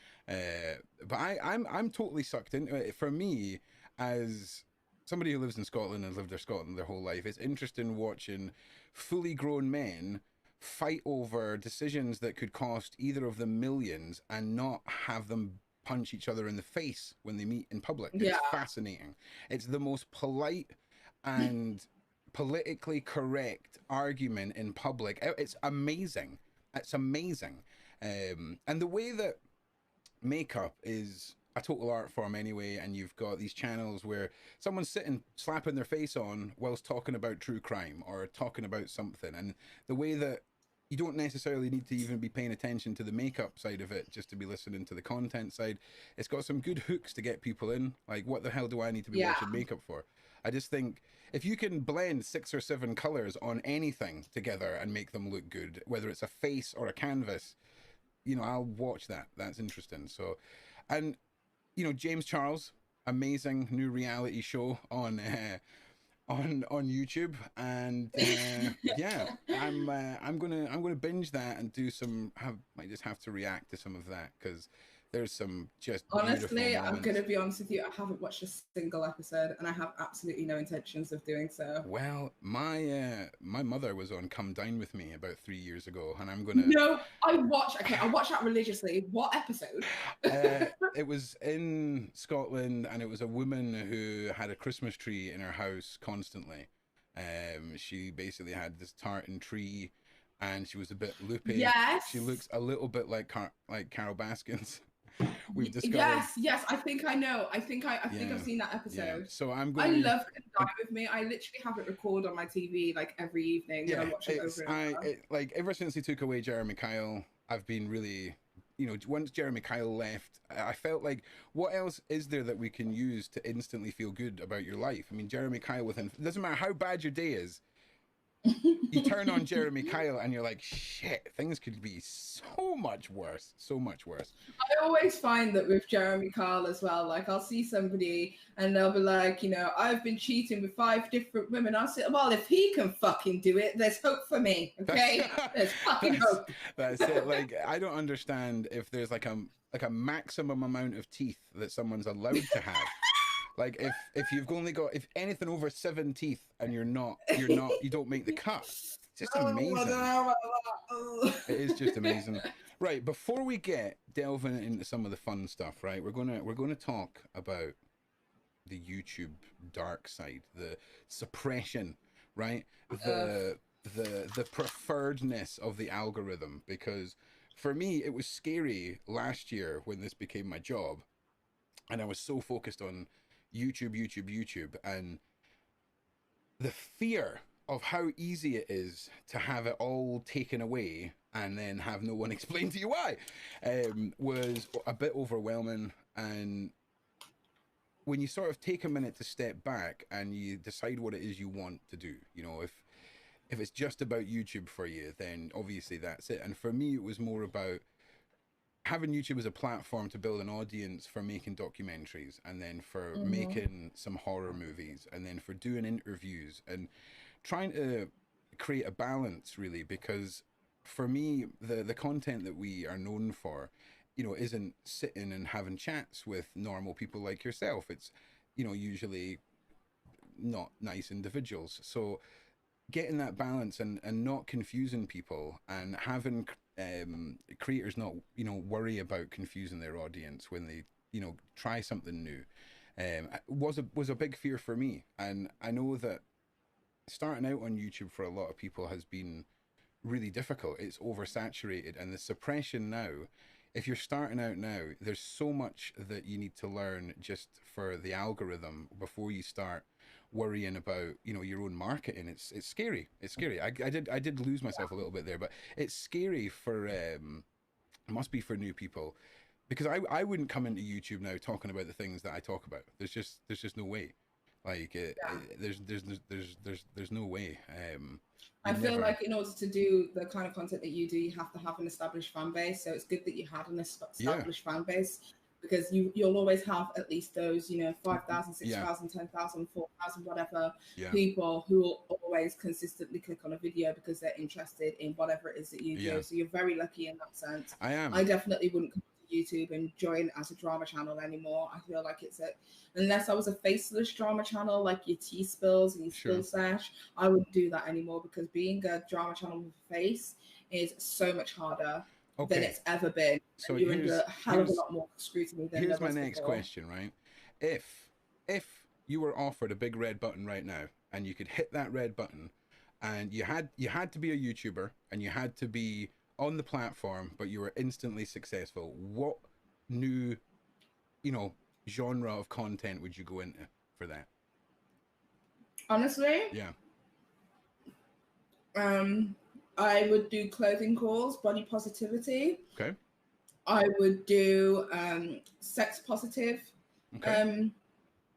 But I'm totally sucked into it. For me, as somebody who lives in Scotland and lived in Scotland their whole life, it's interesting watching fully grown men fight over decisions that could cost either of them millions and not have them punch each other in the face when they meet in public. It's fascinating. It's the most polite and politically correct argument in public. It's amazing. It's amazing. And the way that makeup is a total art form anyway, and you've got these channels where someone's sitting slapping their face on whilst talking about true crime or talking about something, and the way that you don't necessarily need to even be paying attention to the makeup side of it just to be listening to the content side. It's got some good hooks to get people in. Like, what the hell do I need to be watching makeup for? I just think if you can blend 6 or 7 colors on anything together and make them look good, whether it's a face or a canvas, you know, I'll watch that. That's interesting. So, and you know, James Charles, amazing new reality show on YouTube, and yeah, I'm gonna binge that and do some. Might just have to react to some of that because there's some just honestly, I'm gonna be honest with you, I haven't watched a single episode and I have absolutely no intentions of doing so. Well, my mother was on Come Dine With Me about 3 years ago, and I'm gonna I watch that religiously. What episode? It was in Scotland, and it was a woman who had a Christmas tree in her house constantly. She basically had this tartan tree, and she was a bit loopy. Yes, she looks a little bit like Carol Baskins. We've discovered. Yes, I think I know. I think I've seen that episode. Yeah. So I love Come Dine With Me. I literally have it recorded on my TV like every evening. Yeah, I watch it over and over. Like ever since they took away Jeremy Kyle, I've been really, you know, once Jeremy Kyle left, I felt like, what else is there that we can use to instantly feel good about your life? I mean, Jeremy Kyle within, it doesn't matter how bad your day is, you turn on Jeremy Kyle and you're like, shit, things could be so much worse, so much worse. I always find that with Jeremy Kyle as well, like I'll see somebody and they'll be like, you know, I've been cheating with 5 different women. I'll say, well, if he can fucking do it, there's hope for me, okay? There's fucking hope. That's it. Like, I don't understand if there's like a maximum amount of teeth that someone's allowed to have. Like if you've only got, if anything over 7 teeth and you don't make the cut. It's just amazing. It is just amazing. Right, before we get delving into some of the fun stuff, right, we're gonna talk about the YouTube dark side, the suppression, right? The preferredness of the algorithm, because for me it was scary last year when this became my job and I was so focused on YouTube, and the fear of how easy it is to have it all taken away and then have no one explain to you why was a bit overwhelming. And when you sort of take a minute to step back and you decide what it is you want to do, you know, if it's just about YouTube for you, then obviously that's it. And for me, it was more about having YouTube as a platform to build an audience for making documentaries, and then for making some horror movies, and then for doing interviews, and trying to create a balance, really, because for me, the content that we are known for, you know, isn't sitting and having chats with normal people like yourself. It's, you know, usually not nice individuals. So getting that balance, and not confusing people, and having creators not, you know, worry about confusing their audience when they, you know, try something new, was a big fear for me. And I know that starting out on YouTube for a lot of people has been really difficult. It's oversaturated, and the suppression now, if you're starting out now, there's so much that you need to learn just for the algorithm before you start worrying about, you know, your own marketing. It's scary. It's scary. I did lose myself a little bit there, but it's scary for it must be for new people, because I wouldn't come into YouTube now talking about the things that I talk about. There's just no way. Like there's no way. I feel like in order to do the kind of content that you do, you have to have an established fan base. So it's good that you had an established fan base, because you'll always have at least those, you know, 5,000, 6,000, 10,000, 4,000, whatever people who will always consistently click on a video because they're interested in whatever it is that you do. So you're very lucky in that sense. I am. I definitely wouldn't come to YouTube and join as a drama channel anymore. I feel like unless I was a faceless drama channel like your Tea Spills and your Spill Sash, I wouldn't do that anymore, because being a drama channel with a face is so much harder than it's ever been. So you're under a hell of a lot more scrutiny than here's my next question, right? If you were offered a big red button right now, and you could hit that red button, and you had to be a YouTuber, and you had to be on the platform, but you were instantly successful, what new, you know, genre of content would you go into for that? Honestly, I would do clothing calls, body positivity. Okay. I would do sex positive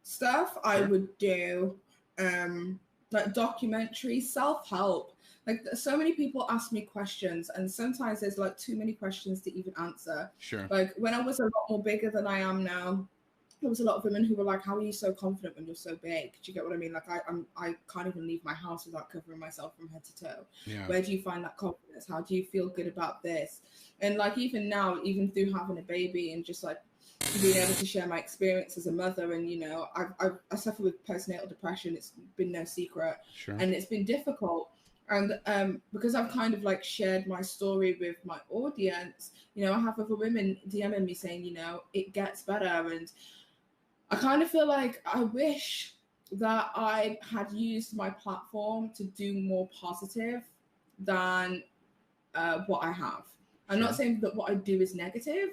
stuff. Sure. I would do like documentary, self-help. Like, so many people ask me questions, and sometimes there's like too many questions to even answer. Sure. Like, when I was a lot more bigger than I am now, there was a lot of women who were like, how are you so confident when you're so big? Do you get what I mean? Like, I can't even leave my house without covering myself from head to toe. Yeah. Where do you find that confidence? How do you feel good about this? And like, even now, even through having a baby and just like being able to share my experience as a mother, and, you know, I suffer with postnatal depression. It's been no secret. Sure. And it's been difficult. And because I've kind of like shared my story with my audience, you know, I have other women DMing me saying, you know, it gets better. And I kind of feel like I wish that I had used my platform to do more positive than what I have. I'm not saying that what I do is negative,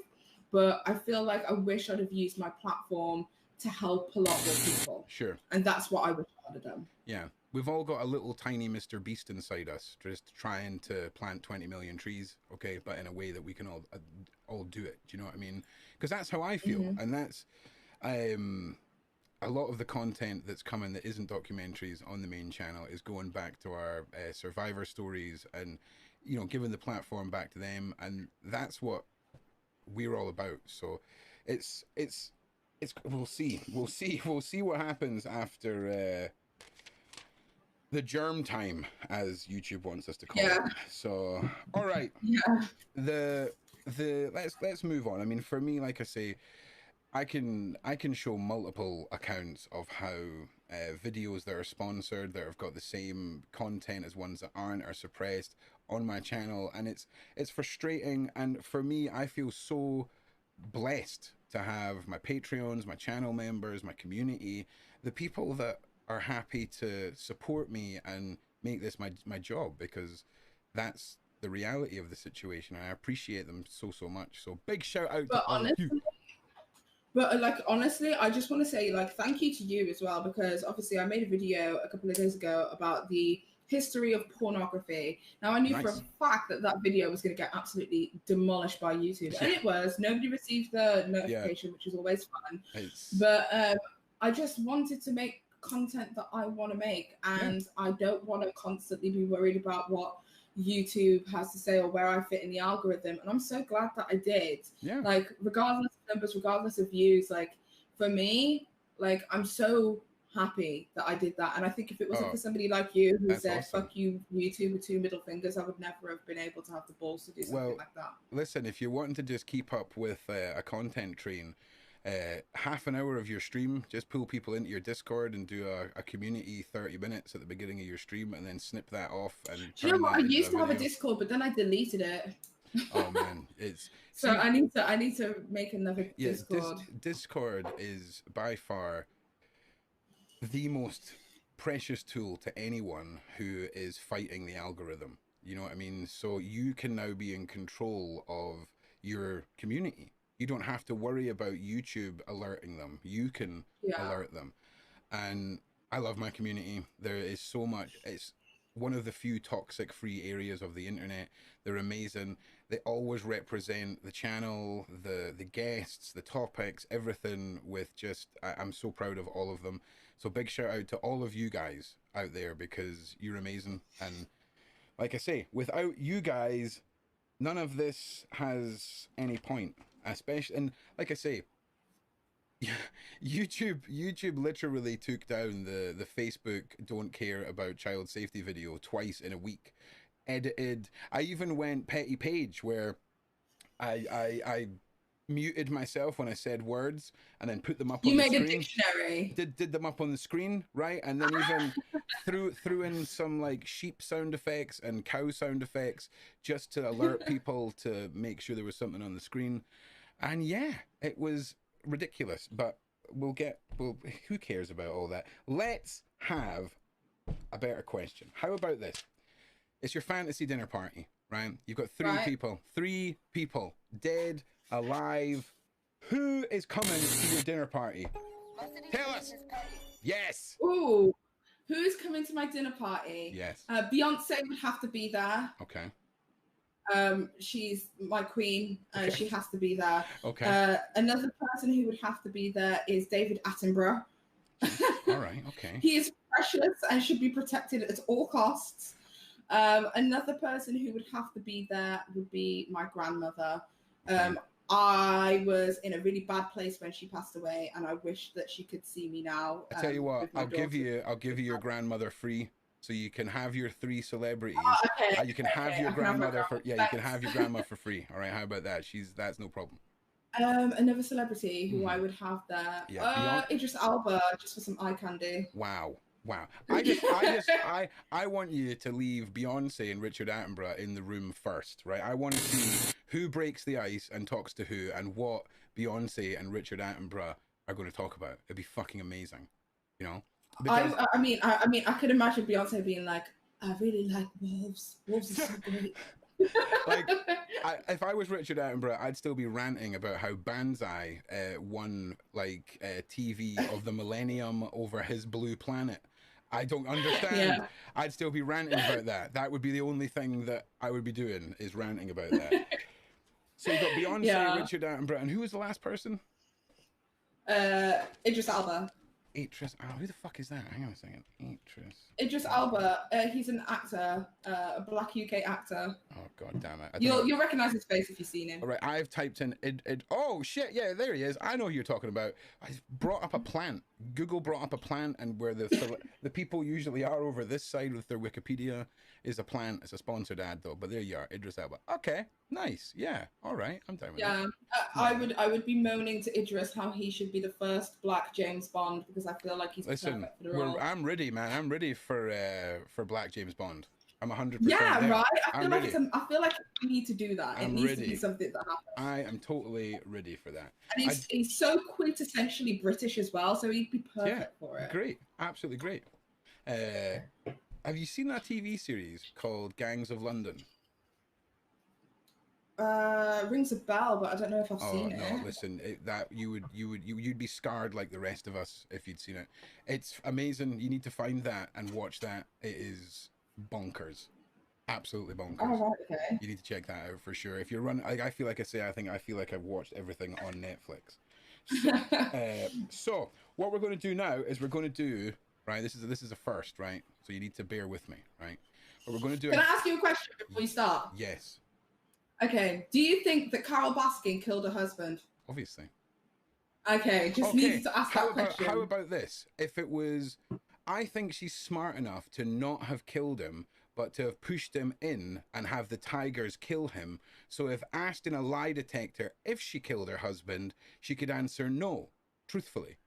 but I feel like I wish I'd have used my platform to help a lot more people. Sure. And that's what I wish I'd have done. Yeah. We've all got a little tiny Mr. Beast inside us, just trying to plant 20 million trees, okay, but in a way that we can all do it. Do you know what I mean? Because that's how I feel. And that's a lot of the content that's coming that isn't documentaries on the main channel is going back to our survivor stories, and, you know, giving the platform back to them. And that's what we're all about. So it's we'll see what happens after the germ time, as YouTube wants us to call it. So, all right. Let's move on. I mean, for me, like I say, I can show multiple accounts of how videos that are sponsored, that have got the same content as ones that aren't, are suppressed on my channel, and it's frustrating. And for me, I feel so blessed to have my Patreons, my channel members, my community, the people that are happy to support me and make this my job, because that's the reality of the situation, and I appreciate them so much. So big shout out to all of you. But like, honestly, I just want to say, like, thank you to you as well, because obviously I made a video a couple of days ago about the history of pornography. Now, I knew for a fact that video was going to get absolutely demolished by YouTube, and it was. Nobody received the notification, which is always fun. But I just wanted to make content that I want to make, and I don't want to constantly be worried about what YouTube has to say or where I fit in the algorithm. And I'm so glad that I did. Yeah. Like, regardless of numbers, regardless of views, like, for me, like, I'm so happy that I did that. And I think if it wasn't for somebody like you who said, awesome. Fuck you, YouTube, with 2 middle fingers, I would never have been able to have the balls to do something like that. Listen, if you're wanting to just keep up with a content train, half an hour of your stream, just pull people into your Discord and do a community 30 minutes at the beginning of your stream, and then snip that off. And do you know what? I used to have a Discord, but then I deleted it. Oh man, it's so I need to make another Discord. Discord is by far the most precious tool to anyone who is fighting the algorithm. You know what I mean? So you can now be in control of your community. You don't have to worry about YouTube alerting them. You can alert them. And I love my community. There is so much. It's one of the few toxic free areas of the internet. They're amazing. They always represent the channel, the guests, the topics, everything with just, I'm so proud of all of them. So big shout out to all of you guys out there, because you're amazing. And like I say, without you guys, none of this has any point. Especially, and like I say, YouTube literally took down the Facebook don't care about child safety video twice in a week. Edited. I even went petty PAIGE, where I muted myself when I said words and then put them up on the screen. You made a dictionary. Did them up on the screen, right? And then even threw in some like sheep sound effects and cow sound effects just to alert people to make sure there was something on the screen. And yeah, it was ridiculous, but who cares about all that? Let's have a better question. How about this? It's your fantasy dinner party, right? You've got three people, dead, alive. Who is coming to your dinner party? Tell us. Yes. Ooh, who's coming to my dinner party? Yes. Beyonce would have to be there. Okay. She's my queen. She has to be there. Okay. Another person who would have to be there is David Attenborough. All right. Okay. He is precious and should be protected at all costs. Another person who would have to be there would be my grandmother. I was in a really bad place when she passed away, and I wish that she could see me now. I tell you what, I'll give you your grandmother free, so you can have your 3 celebrities. Okay. You can have your grandmother for you can have your grandma for free. All right, how about that? That's no problem. Another celebrity who I would have there. Yeah, Idris Elba, just for some eye candy. Wow. I want you to leave Beyonce and Richard Attenborough in the room first, right? I want to see who breaks the ice and talks to who, and what Beyonce and Richard Attenborough are going to talk about. It'd be fucking amazing, you know? Because... I mean, I could imagine Beyonce being like, I really like wolves. Wolves are so great. Like, if I was Richard Attenborough, I'd still be ranting about how Banzai won like TV of the millennium over his Blue Planet. I don't understand. Yeah. I'd still be ranting about that. That would be the only thing that I would be doing, is ranting about that. So you've got Beyonce, Richard Attenborough, and who was the last person? Idris Elba. Who the fuck is that? Hang on a second. Idris Elba. He's an actor, a black UK actor. Oh god damn it! You'll recognize his face if you've seen him. All right, I've typed in oh shit, yeah, there he is. I know who you're talking about. I brought up a plant. Google brought up a plant, and where the people usually are over this side with their Wikipedia is a plant. It's a sponsored ad though, but there you are, Idris Elba. Okay, nice. Yeah, all right, I'm down with that. I would be moaning to Idris how he should be the first black James Bond, because I feel like he's perfect for the role. I'm ready, man. I'm ready for black James Bond. I'm 100%. Yeah, there. Right. I feel like we need to do that. It needs to be something that happens. I am totally ready for that. And he's so quintessentially British as well, so he'd be perfect for it. Great, absolutely great. Have you seen that TV series called Gangs of London? Rings a bell, but I don't know if I've seen it. No, listen, you'd be scarred like the rest of us if you'd seen it. It's amazing. You need to find that and watch that. It is bonkers, absolutely bonkers. Oh, okay. You need to check that out for sure. If you're running, I feel like I've watched everything on Netflix. So what we're going to do now is we're going to do, right, this is a first, right? So you need to bear with me, right? But we're going to do. Can I ask you a question before you start? Yes. Okay. Do you think that Carol Baskin killed her husband? Obviously. Okay. Just needed to ask that question. How about this? If it was, I think she's smart enough to not have killed him, but to have pushed him in and have the tigers kill him. So if asked in a lie detector if she killed her husband, she could answer no, truthfully.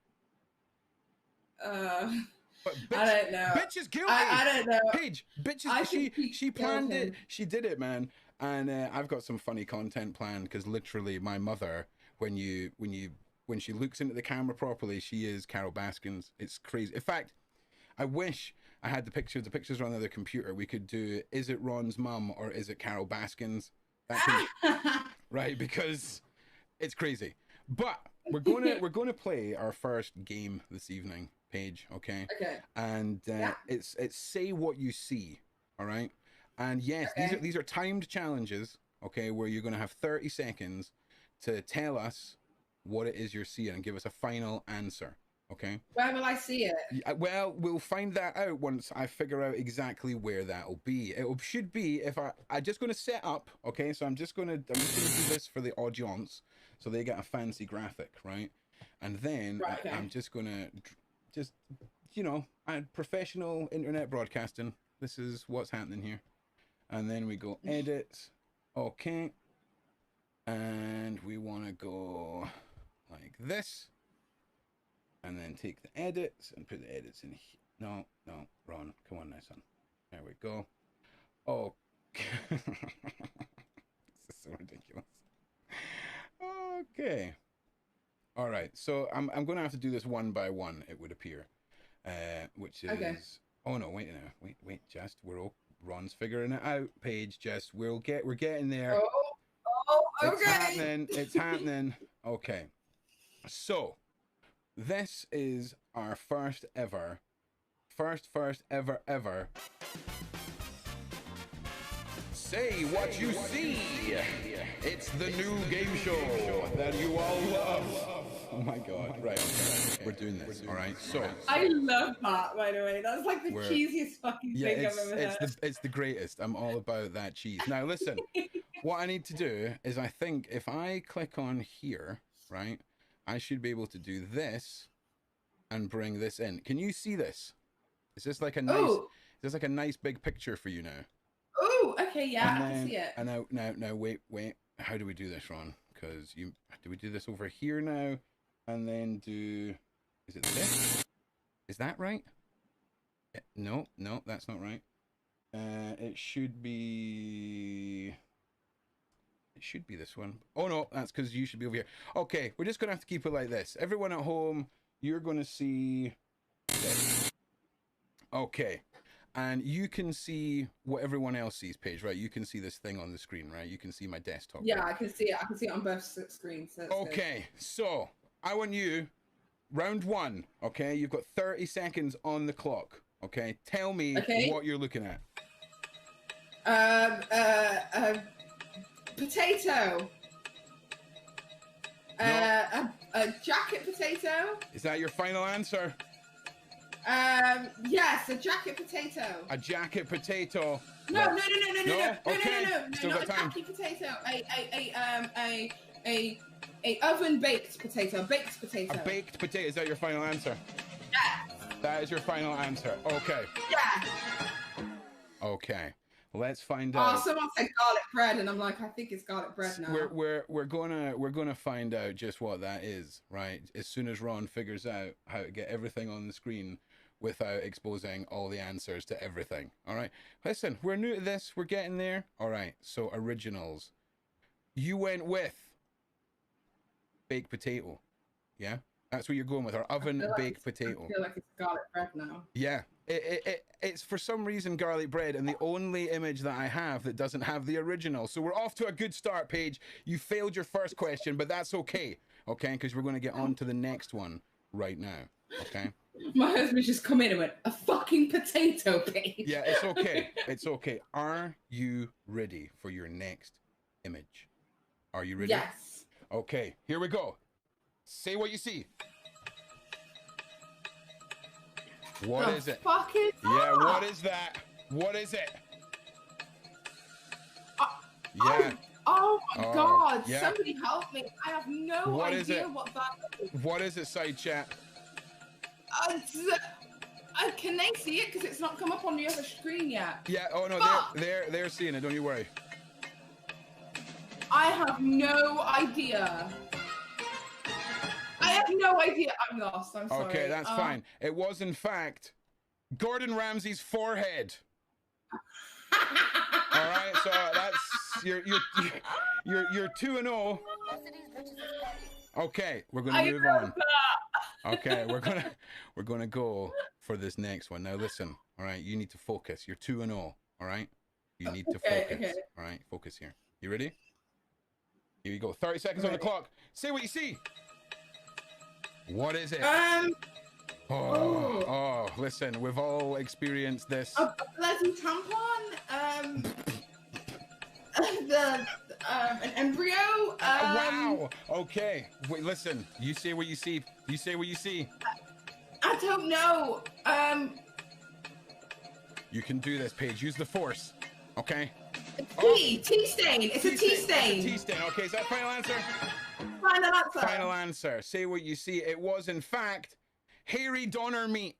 But bitch, I don't know. Bitch is guilty. I don't know. Paige, bitch is, she planned it. She did it, man. And I've got some funny content planned because literally my mother, when she looks into the camera properly, she is Carol Baskins. It's crazy. In fact, I wish I had the pictures. The pictures are on the other computer. We could do, is it Ron's mum or is it Carol Baskins? Right, because it's crazy. But we're gonna play our first game this evening, Paige. Okay. Okay. And it's say what you see. All right. And yes, these are timed challenges. Okay, where you're gonna have 30 seconds to tell us what it is you're seeing and give us a final answer. Okay. Where will I see it? Well, we'll find that out once I figure out exactly where that'll be. It should be if I'm just going to set up. Okay, so I'm just going to do this for the audience, so they get a fancy graphic, right? And then I'm just going to professional internet broadcasting. This is what's happening here, and then we go edit. Okay, and we want to go like this. And then take the edits and put the edits in here. No, Ron, come on now, son. There we go. Oh, this is so ridiculous. Okay. All right. So I'm going to have to do this one by one. It would appear, which is. Okay. Oh no! Wait now. Wait. Just Ron's figuring it out. Paige, just we're getting there. Oh, okay. It's happening. Okay. So. This is our first ever Say What You See. It's the new game show that you all love. Oh my God. Right. Okay. We're doing this. All right. So. I love that, by the way. That's like the cheesiest fucking thing I've ever heard. It's the greatest. I'm all about that cheese. Now, listen. What I need to do is I think if I click on here, right, I should be able to do this and bring this in. Can you see this? Is this like a nice? Is this like a nice big picture for you now? Oh, okay, yeah, I can see it. And now, wait. How do we do this, Ron? Because do we do this over here now, and then do? Is it this? Is that right? No, that's not right. It should be. It should be this one. Oh no, that's because you should be over here. Okay, we're just gonna have to keep it like this. Everyone at home, you're gonna see this. Okay, and you can see what everyone else sees, Paige, right? You can see this thing on the screen, right? You can see my desktop. Yeah, right? I can see it. I can see it on both screens. So okay, so I want you, round one. Okay, you've got 30 seconds on the clock. Okay, tell me what you're looking at. Potato. No. A jacket potato. Is that your final answer? Yes, a jacket potato. A jacket potato. No. Okay. No, not a jacket potato. A oven baked potato. A baked potato. A baked potato. Is that your final answer? Yes. That is your final answer. Okay. Yeah. Okay. Let's find out. Oh, someone said garlic bread, and I'm like, I think it's garlic bread now. We're gonna find out just what that is, right? As soon as Ron figures out how to get everything on the screen without exposing all the answers to everything. All right. Listen, we're new to this. We're getting there. All right. So originals. You went with baked potato. Yeah. That's what you're going with, our oven baked potato. I feel like it's garlic bread now. Yeah. It's for some reason garlic bread, and the only image that I have that doesn't have the original. So we're off to a good start, Paige. You failed your first question, but that's okay. Okay, because we're going to get on to the next one right now. Okay. My husband just come in and went, a fucking potato, Paige. Yeah, it's okay. It's okay. Are you ready for your next image? Are you ready? Yes. Okay, here we go. Say what you see. What is it? Fuck is that? Yeah, what is that? What is it? Yeah. Oh my God! Yeah. Somebody help me! I have no idea what that is. What is it, side chat? Can they see it? Because it's not come up on the other screen yet. Yeah. Oh no, they're seeing it. Don't you worry. I have no idea. I have no idea. I'm lost. I'm sorry. Okay, that's fine. It was in fact Gordon Ramsay's forehead. All right, so that's you're 2-0. Okay, we're gonna move on. Okay, we're gonna go for this next one. Now listen, all right, you need to focus. You're 2-0. All right, you need to focus. Okay. All right, focus here. You ready? Here you go. 30 seconds on the clock. Say what you see. What is it? Oh, listen, we've all experienced this. A bloody tampon. An embryo. Wow. Okay. Wait, listen. You say what you see. You say what you see. I don't know. You can do this, Paige. Use the force. Okay. Tea stain. It's a tea stain. Tea stain. Okay, is that final answer? Final answer. Final answer. Say what you see. It was, in fact, hairy doner meat.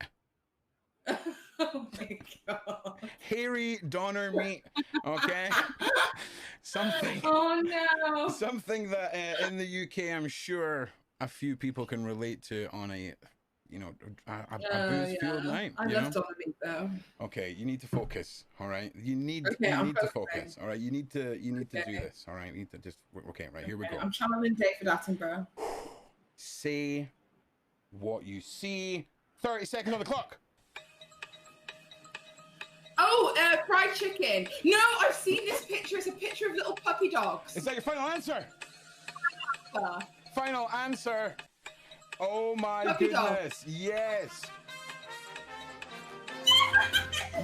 Oh my God. Hairy doner meat. Okay. Something. Oh no. Something that in the UK, I'm sure a few people can relate to on a, a booze-filled night. I love doner meat though. Okay, you need to focus. All right, you need to focus. All right, you need to do this. All right, you need to just right here we go. I'm channeling David Attenborough. Say what you see. 30 seconds on the clock. Oh, fried chicken. No, I've seen this picture. It's a picture of little puppy dogs. Is that your final answer? Final answer. Oh my puppy goodness. Dog. Yes.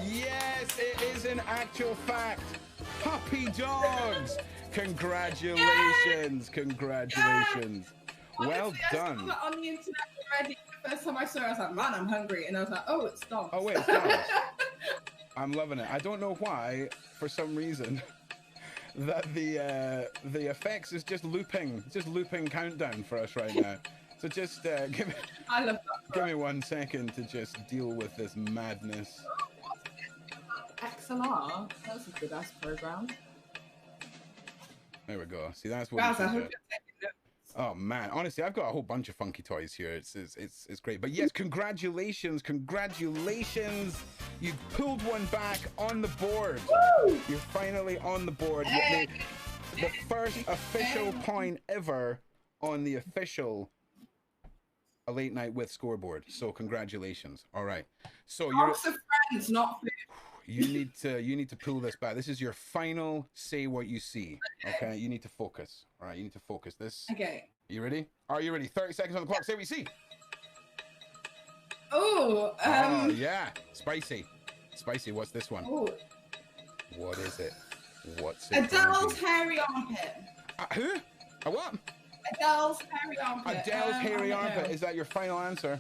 Yes, it is an actual fact. Puppy dogs. Congratulations. Congratulations. Well done. I saw that on the internet already. The first time I saw it, I was like, man, I'm hungry. And I was like, oh, it's dogs. Oh, wait, it's dogs. I'm loving it. I don't know why, for some reason, that the effects is just looping countdown for us right now. So just give me 1 second to just deal with this madness. XLR? That's a good ass program. There we go. See, that's what. Guys, I hope you're taking notes. Oh man, honestly, I've got a whole bunch of funky toys here. It's great. But yes, congratulations. You pulled one back on the board. Woo! You're finally on the board. The first official point ever on the official A Late Night With scoreboard. So congratulations. All right. So you're friends, not food. You need to pull this back. This is your final say what you see. Okay, you need to focus. All right, you need to focus. Okay. You ready? Are you ready? 30 seconds on the clock. Say what you see. Oh, yeah, spicy. What's this one? Oh. What is it? What's it? Adele's hairy armpit. Who? A what? Adele's hairy armpit. Adele's hairy armpit. Is that your final answer?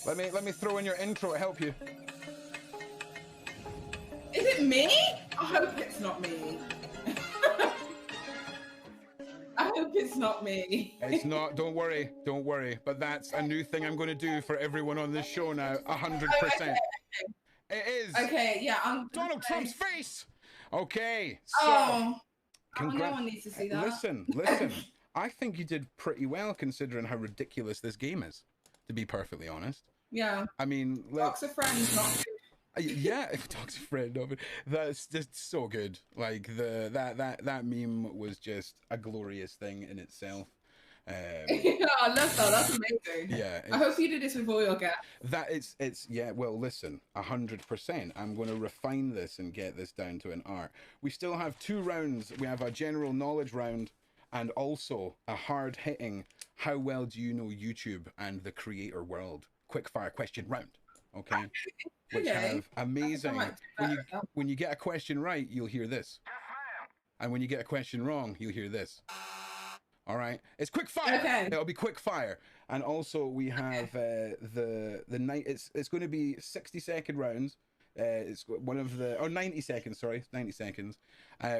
Let me throw in your intro to help you. Is it me? I hope it's not me. I hope it's not me. It's not. Don't worry. But that's a new thing I'm going to do for everyone on this show now. 100%. Okay. It is. Okay. Yeah. Donald Trump's face. Okay. So. No one needs to see that. Listen. I think you did pretty well considering how ridiculous this game is. To be perfectly honest. Yeah. I mean, dogs are friends, not food. Yeah, if dogs are friends, no, but that's just so good. Like that meme was just a glorious thing in itself. Yeah, I love that. That's amazing. Yeah. I hope you do this with all your guests. That it's yeah. Well, listen, 100%. I'm going to refine this and get this down to an art. We still have 2 rounds. We have a general knowledge round. And also a hard-hitting, how well do you know YouTube and the creator world? Quick-fire question round, okay? Which have amazing... When you get a question right, you'll hear this. And when you get a question wrong, you'll hear this. All right? It's quick-fire! Okay. It'll be quick-fire. And also we have the night... It's going to be 60-second rounds. It's one of the 90 seconds. Sorry, 90 seconds.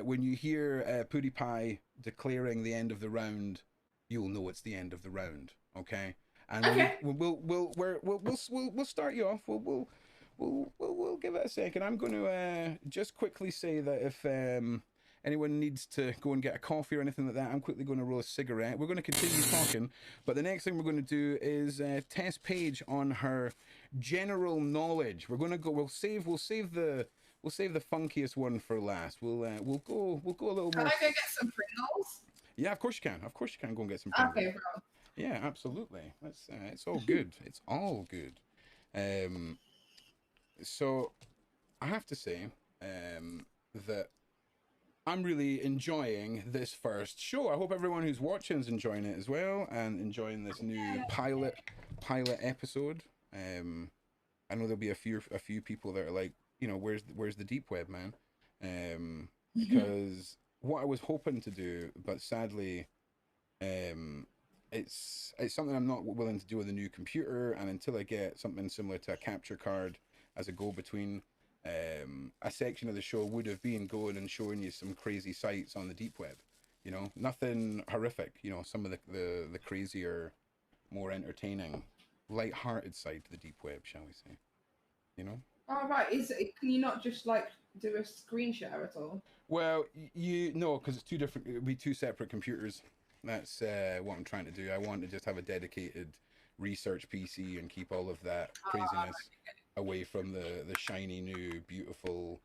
When you hear PewDiePie declaring the end of the round, you'll know it's the end of the round. Okay, and Okay. we'll start you off. We'll give it a second. I'm going to just quickly say that if anyone needs to go and get a coffee or anything like that, I'm quickly going to roll a cigarette. We're going to continue talking, but the next thing we're going to do is test Paige on her general knowledge. We're going to go. We'll save the funkiest one for last. We'll go a little Can more. I go get some Pringles? Yeah, of course you can. Of course you can go and get some Pringles. Okay, bro. Yeah, absolutely. That's it's all good. It's all good. So I have to say that I'm really enjoying this first show. I hope everyone who's watching is enjoying it as well and enjoying this new pilot episode. I know there'll be a few people that are like, you know, where's the deep web, man? Because what I was hoping to do, but sadly, it's something I'm not willing to do with a new computer, and until I get something similar to a capture card as a go-between, a section of the show would have been going and showing you some crazy sites on the deep web. You know, nothing horrific. You know, some of the crazier, more entertaining, light-hearted side to the deep web, shall we say? You know. Oh, right. Can you not just like do a screen share at all? Well, no, because it's two different. It'll be two separate computers. That's what I'm trying to do. I want to just have a dedicated research PC and keep all of that craziness away from the shiny new beautiful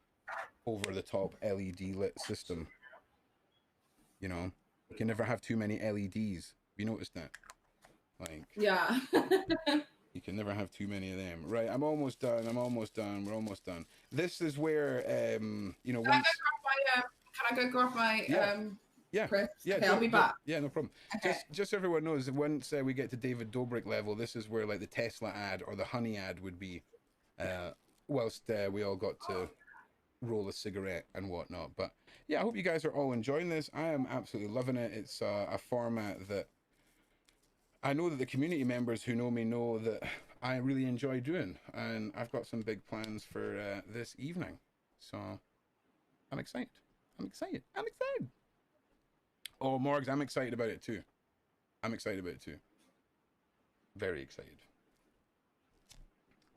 over the top LED lit system. You know, you can never have too many LEDs. Have you noticed that? Like, yeah. You can never have too many of them. Right, I'm almost done. We're almost done. This is where you know, Can I go grab my yeah, crisps? yeah, Okay, I'll be back. Yeah, no problem. Okay. Just so everyone knows, once we get to David Dobrik level, this is where like the Tesla ad or the honey ad would be, whilst we all got to roll a cigarette and whatnot. But yeah, I hope you guys are all enjoying this. I am absolutely loving it. It's a format that I know that the community members who know me know that I really enjoy doing, and I've got some big plans for this evening. So I'm excited. Oh, Morgs, I'm excited about it too. Very excited.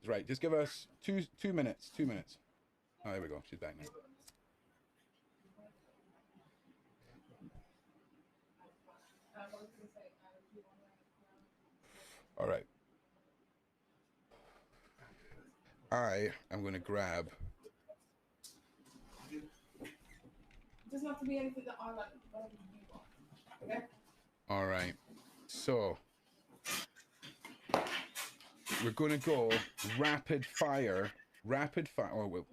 Right, just give us two minutes. Oh, there we go. She's back now. All right. I am going to grab. It doesn't have to be anything that I like. Okay. All right. So we're going to go rapid fire. Oh, well.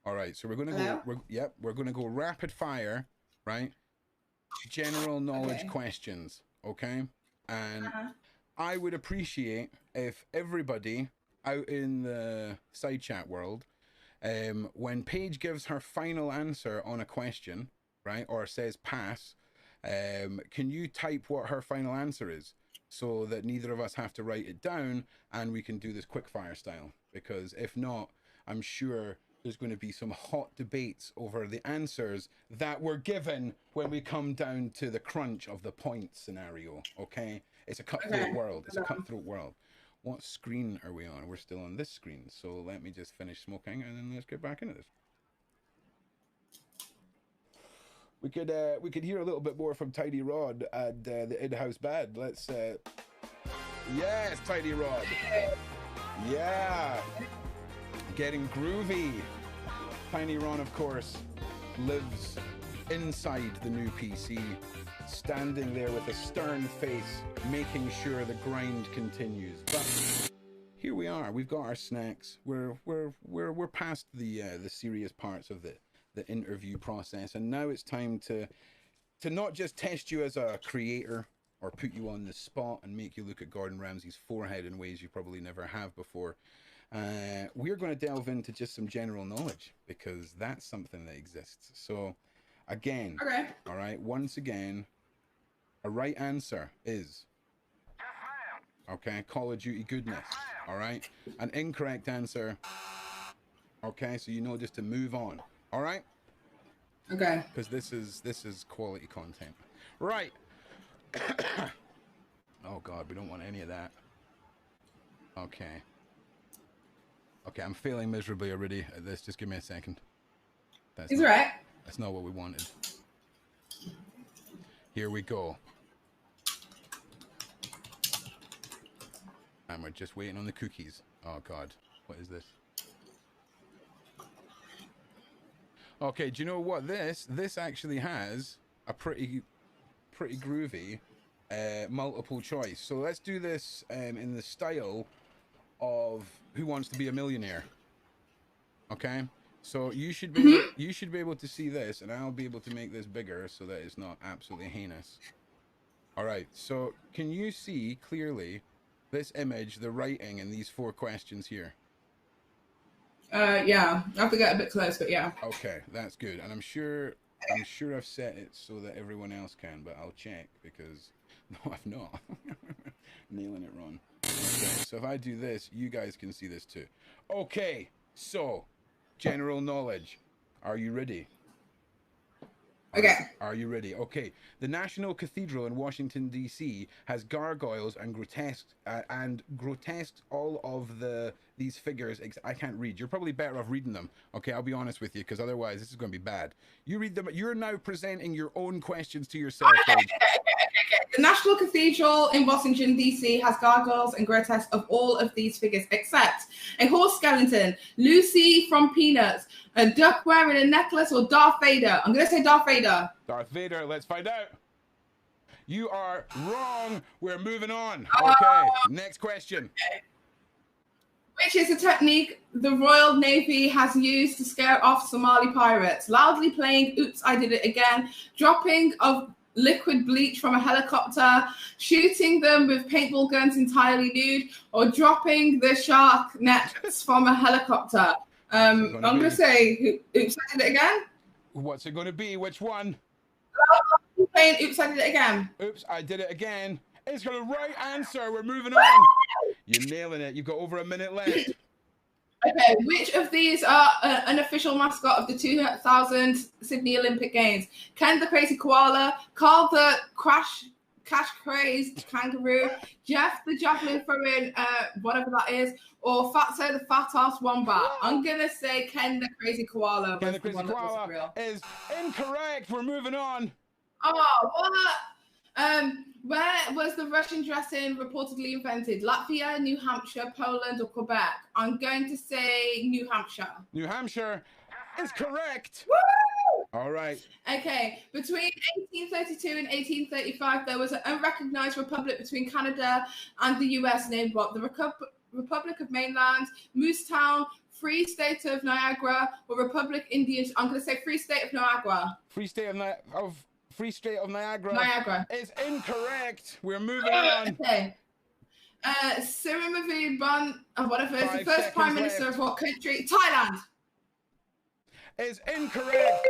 All right. So we're going to go. We're going to go rapid fire, right? General knowledge questions. Okay. And I would appreciate if everybody out in the side chat world, when Paige gives her final answer on a question, right, or says pass, can you type what her final answer is so that neither of us have to write it down and we can do this quick fire style? Because if not, I'm sure there's going to be some hot debates over the answers that were given when we come down to the crunch of the point scenario. Okay, it's a cutthroat world. What screen are we on? We're still on this screen, so let me just finish smoking and then let's get back into this. We could hear a little bit more from Tidy Rod and the in-house band. Let's yes, Tidy Rod. Yeah, getting groovy. Tiny Ron, of course, lives inside the new PC, standing there with a stern face, making sure the grind continues. But here we are. We've got our snacks. We're past the serious parts of the interview process, and now it's time to not just test you as a creator or put you on the spot and make you look at Gordon Ramsay's forehead in ways you probably never have before. We're going to delve into just some general knowledge because that's something that exists. So again, all right, once again, a right answer is okay, Call of Duty goodness. All right, an incorrect answer, Okay, so you know just to move on. All right. Okay. Because this is quality content. Right. Oh God, we don't want any of that. Okay. Okay, I'm failing miserably already at this. Just give me a second. It's alright. That's not what we wanted. Here we go. And we're just waiting on the cookies. Oh God, what is this? Okay, do you know what this actually has a pretty groovy multiple choice. So let's do this in the style of Who Wants to Be a Millionaire. Okay, so you should be able to see this, and I'll be able to make this bigger so that it's not absolutely heinous. All right, so can you see clearly this image, the writing, and these 4 questions here? Yeah, I have to get a bit close, but yeah. Okay, that's good, and I'm sure I've set it so that everyone else can, but I'll check because no, I've not. Nailing it wrong. Okay, so if I do this, you guys can see this too. Okay, so general knowledge. Are you ready? Okay. Are you ready? Okay. The National Cathedral in Washington D.C. has gargoyles and grotesques all of these figures. I can't read. You're probably better off reading them. Okay, I'll be honest with you, because otherwise this is going to be bad. You read them. You're now presenting your own questions to yourself. Okay. The National Cathedral in Washington, D.C. has gargoyles and grotesques of all of these figures, except a horse skeleton, Lucy from Peanuts, a duck wearing a necklace, or Darth Vader. I'm going to say Darth Vader. Darth Vader, let's find out. You are wrong. We're moving on. Okay, next question. Okay. Which is a technique the Royal Navy has used to scare off Somali pirates? Loudly playing Oops, I Did It Again, dropping of liquid bleach from a helicopter, shooting them with paintball guns entirely nude, or dropping the shark nets from a helicopter. I'm going to say, Oops, I Did It Again. What's it going to be? Which one? Playing Oops, I Did It Again. Oops, I Did It Again. It's got a right answer. We're moving on. You're nailing it. You've got over a minute left. Okay, which of these are an official mascot of the 2000 Sydney Olympic Games? Ken the Crazy Koala, Carl the Cash Crazed Kangaroo, Jeff the Javelin Throwing, whatever that is, or Fatso the Fat Ass Wombat. I'm going to say Ken the Crazy Koala. Ken the Crazy Koala is incorrect. We're moving on. Oh, what? Where was the Russian dressing reportedly invented? Latvia, New Hampshire, Poland, or Quebec? I'm going to say New Hampshire. New Hampshire is correct. Woo! All right. Okay. Between 1832 and 1835, there was an unrecognized republic between Canada and the US named what? The Republic of Mainland, Moosetown, Free State of Niagara, or Republic Indians? I'm going to say Free State of Niagara. Free State of Niagara is incorrect. We're moving on. Okay. Sirimavi Ban, whatever, is the first prime minister of what country? Thailand. Is incorrect.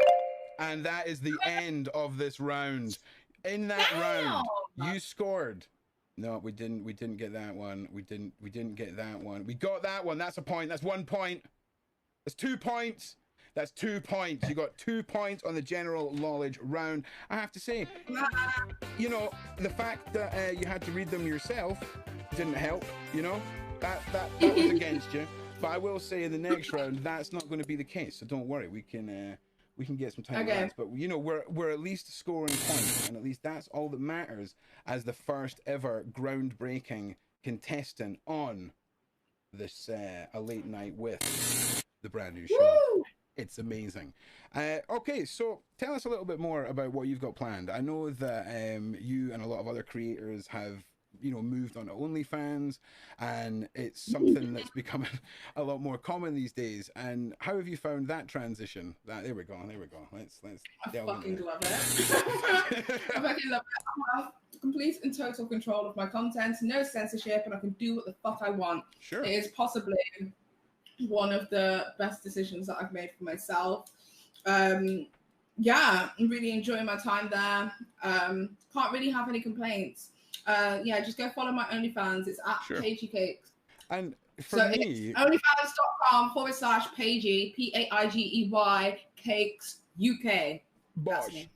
And that is the end of this round. In that round, you scored. No, we didn't get that one. We didn't get that one. We got that one. That's a point. That's 1 point. That's 2 points. That's 2 points. You got 2 points on the general knowledge round. I have to say, you know, the fact that you had to read them yourself didn't help. You know, that was against you. But I will say in the next round, that's not going to be the case. So don't worry. We can get some time. Okay. But you know, we're at least scoring points, and at least that's all that matters as the first ever groundbreaking contestant on this A Late Night with the brand new show. Woo! It's amazing. Okay, so tell us a little bit more about what you've got planned. I know that you and a lot of other creators have, you know, moved on to OnlyFans, and it's something that's becoming a lot more common these days. And how have you found that transition? There we go. Let's delve into it. Love it. I fucking love it. I have complete and total control of my content, no censorship, and I can do what the fuck I want. Sure. It is possibly one of the best decisions that I've made for myself. Yeah, I'm really enjoying my time there. Can't really have any complaints. Yeah, just go follow my OnlyFans. It's at PAIGE Cakes. And for me, it's onlyfans.com/PAIGE, PAIGEY, cakes UK. That's bosh. me.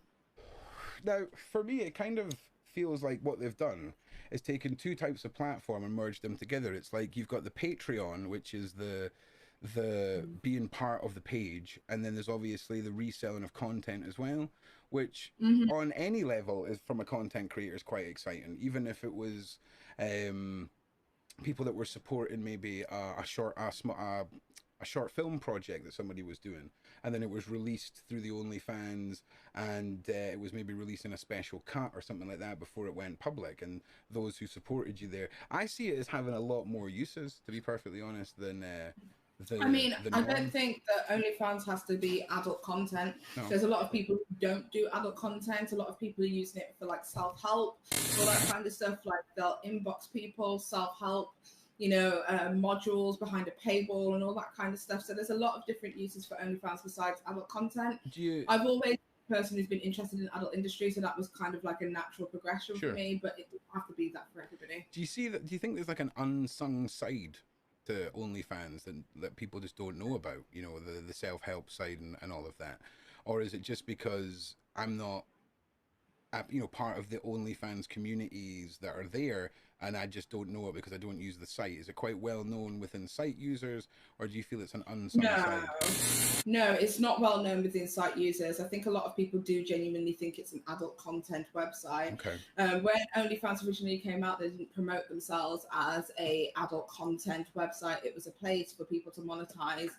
Now, for me, it kind of feels like what they've done is taken two types of platform and merged them together. It's like you've got the Patreon, which is the being part of the page, and then there's obviously the reselling of content as well, which on any level is from a content creator is quite exciting. Even if it was people that were supporting maybe a short film project that somebody was doing, and then it was released through the OnlyFans, and it was maybe releasing a special cut or something like that before it went public, and those who supported you there, I see it as having a lot more uses, to be perfectly honest, than I mean, I don't think that OnlyFans has to be adult content. No. There's a lot of people who don't do adult content. A lot of people are using it for like self-help, all that kind of stuff. Like they'll inbox people, self-help, modules behind a paywall and all that kind of stuff. So there's a lot of different uses for OnlyFans besides adult content. I've always been a person who's been interested in the adult industry, so that was kind of like a natural progression for me, but it doesn't have to be that for everybody. Do you see that? Do you think there's like an unsung side to OnlyFans that people just don't know about, the self-help side and all of that? Or is it just because I'm not part of the OnlyFans communities that are there, and I just don't know it because I don't use the site? Is it quite well known within site users, or do you feel it's an unsung side? No, it's not well known within site users. I think a lot of people do genuinely think it's an adult content website. Okay. When OnlyFans originally came out, they didn't promote themselves as a adult content website. It was a place for people to monetize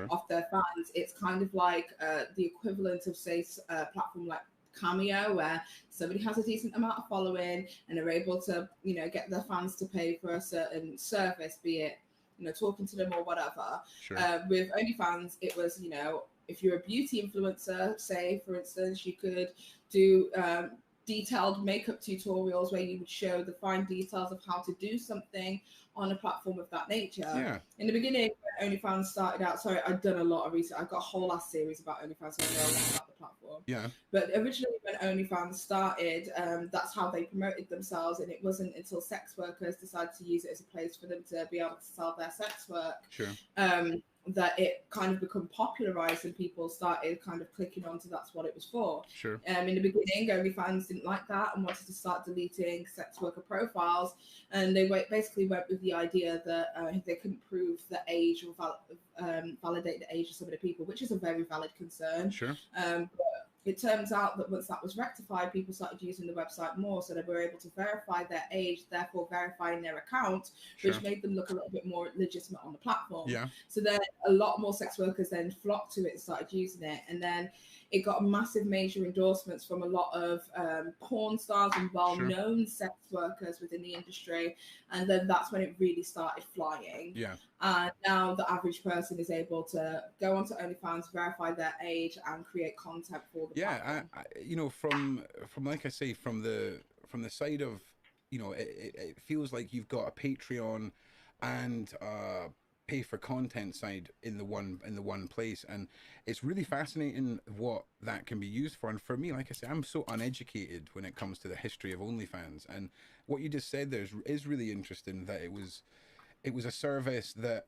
off their fans. It's kind of like the equivalent of, say, a platform like Cameo, where somebody has a decent amount of following and are able to, get their fans to pay for a certain service, be it, talking to them or whatever. With OnlyFans, it was, if you're a beauty influencer, say, for instance, you could do detailed makeup tutorials where you would show the fine details of how to do something on a platform of that nature. In the beginning, when OnlyFans started out, sorry, I've done a lot of research. I've got a whole ass series about OnlyFans, so I know a lot about the platform. But originally, when OnlyFans started, that's how they promoted themselves, and it wasn't until sex workers decided to use it as a place for them to be able to sell their sex work. That it kind of become popularized and people started kind of clicking on to that's what it was for. In the beginning, OnlyFans didn't like that and wanted to start deleting sex worker profiles, and they basically went with the idea that they couldn't prove the age or validate the age of some of the people, which is a very valid concern. But it turns out that once that was rectified, people started using the website more, so they were able to verify their age, therefore verifying their account, which made them look a little bit more legitimate on the platform. So then a lot more sex workers then flocked to it and started using it, and then it got massive major endorsements from a lot of porn stars and well-known sex workers within the industry, and then that's when it really started flying. And now the average person is able to go onto OnlyFans, verify their age, and create content for the platform. From like I say, from the side of, it feels like you've got a Patreon and pay for content side in the one place, and it's really fascinating what that can be used for. And for me, like I say, I'm so uneducated when it comes to the history of OnlyFans, and what you just said there is really interesting, that it was a service that,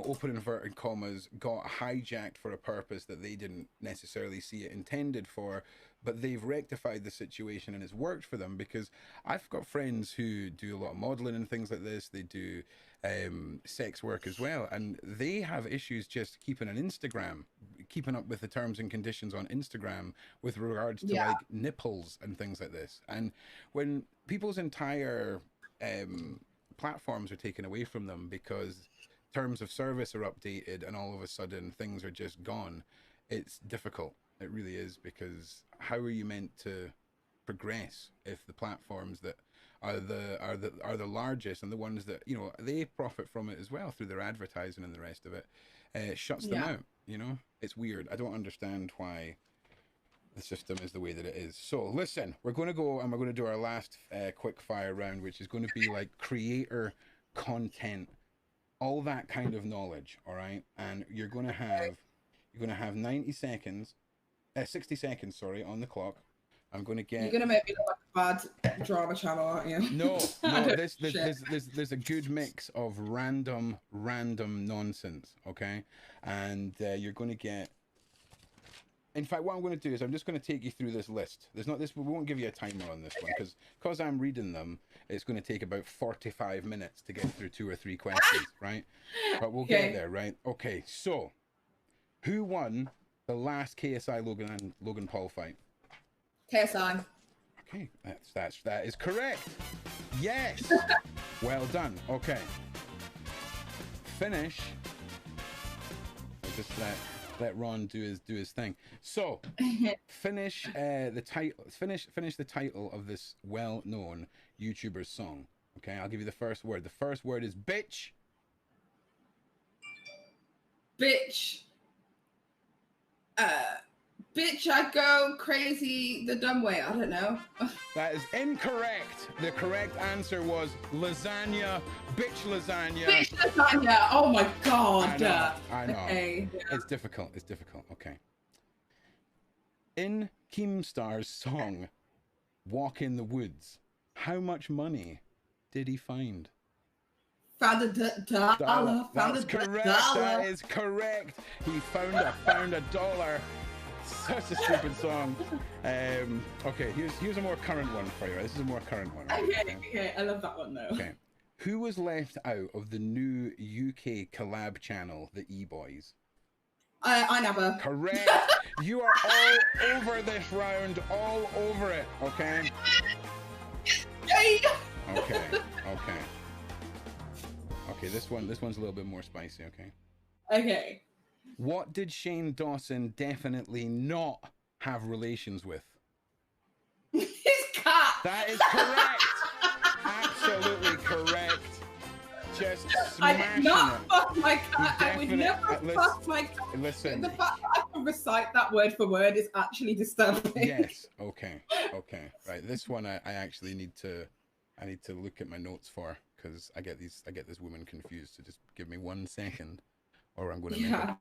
open inverted commas, got hijacked for a purpose that they didn't necessarily see it intended for, but they've rectified the situation and it's worked for them. Because I've got friends who do a lot of modeling and things like this. They do sex work as well, and they have issues just keeping up with the terms and conditions on Instagram with regards to like nipples and things like this. And when people's entire platforms are taken away from them because terms of service are updated and all of a sudden things are just gone, it's difficult. It really is, because how are you meant to progress if the platforms that are the largest and the ones that they profit from it as well through their advertising and the rest of it shuts them out? It's weird. I don't understand why the system is the way that it is. So listen, we're going to go and we're going to do our last quick fire round, which is going to be like creator content, all that kind of knowledge. All right, and you're going to have 60 seconds, sorry, on the clock. I'm going to get. You're gonna make me look like a bad drama channel, aren't you? No. There's a good mix of random nonsense. Okay, and you're going to get. In fact, what I'm going to do is I'm just going to take you through this list. There's not this. We won't give you a timer on this one because I'm reading them. It's going to take about 45 minutes to get through 2 or 3 questions, right? But we'll get there, right? Okay. So, who won the last KSI Logan Paul fight? KSI. Okay, that is correct. Yes. Well done. Okay. Finish. I'll just let Ron do his thing. So finish the title. Finish the title of this well-known YouTuber's song. Okay, I'll give you the first word. The first word is bitch. Bitch. Bitch, I go crazy the dumb way. I don't know. That is incorrect. The correct answer was lasagna. Bitch lasagna. Bitch lasagna. Oh my god. I know. Okay. It's difficult. It's difficult. Okay. In Keemstar's song, Walk in the Woods, how much money did he find? Found a dollar. That's correct. That is correct. He found a dollar. Such a stupid song. Okay, here's a more current one for you. This is a more current one. Okay, I love that one though. Okay. Who was left out of the new UK collab channel, the E-Boys? I never. Correct. You are all over this round, all over it. Okay. Okay. Okay. This one's a little bit more spicy. Okay. Okay. What did Shane Dawson definitely not have relations with? His cat. That is correct. Absolutely correct. Just smashing I did not it. fuck my cat. I would never fuck my cat. Listen. The fact that I can recite that word for word is actually disturbing. Yes. Okay. Right. This one I actually need to look at my notes for, because I get this woman confused. So just give me 1 second, or I'm going to make it.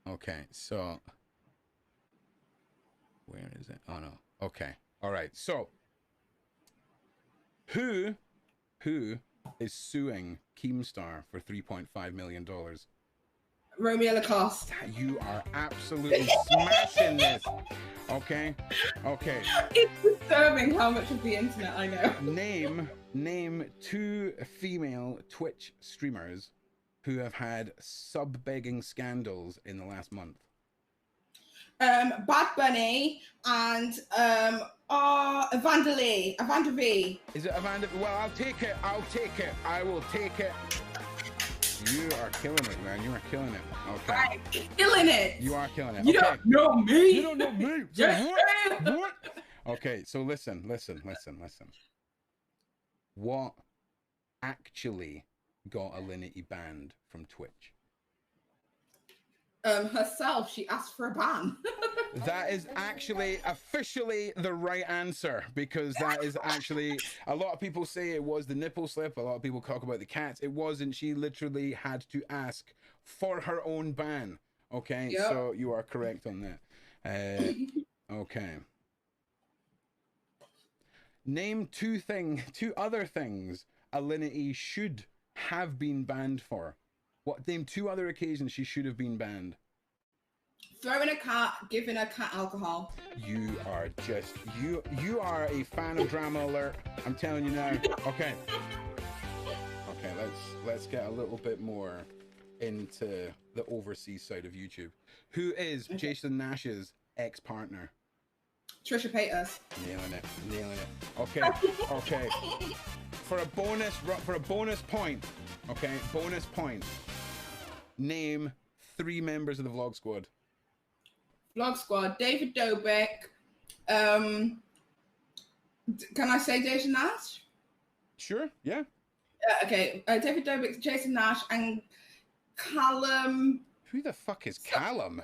Okay. So where is it? Oh no. Okay. All right. So who is suing Keemstar for $3.5 million? Romeo Lacoste. You are absolutely smashing this. Okay. It's disturbing how much of the internet I know. Name 2 female Twitch streamers who have had sub-begging scandals in the last month. Bad Bunny and Evander V. Is it Evander? Well, I'll take it. I will take it. You are killing it, man. You are killing it. Okay. I'm killing it. You are killing it. You don't know me. You don't know me. So what? Okay, so listen. What actually got Alinity banned from Twitch? Herself. She asked for a ban. That is actually officially the right answer, because that is actually, a lot of people say it was the nipple slip. A lot of people talk about the cats. It wasn't. She literally had to ask for her own ban. Okay, yep. So you are correct on that. Okay. Name 2 other things Alinity should have been banned for. Name 2 other occasions she should have been banned. Throwing a cat, giving a cat alcohol. You are just, you are a fan of Drama Alert. I'm telling you now. Okay. Okay, let's get a little bit more into the overseas side of YouTube. Who is Jason Nash's ex-partner? Trisha Paytas. Nailing it. Okay. For a bonus point. Okay, bonus point. Name 3 members of the Vlog Squad. Vlog Squad. David Dobrik. Can I say Jason Nash? Sure. Yeah. Okay. David Dobrik, Jason Nash, and Callum. Who the fuck is Callum?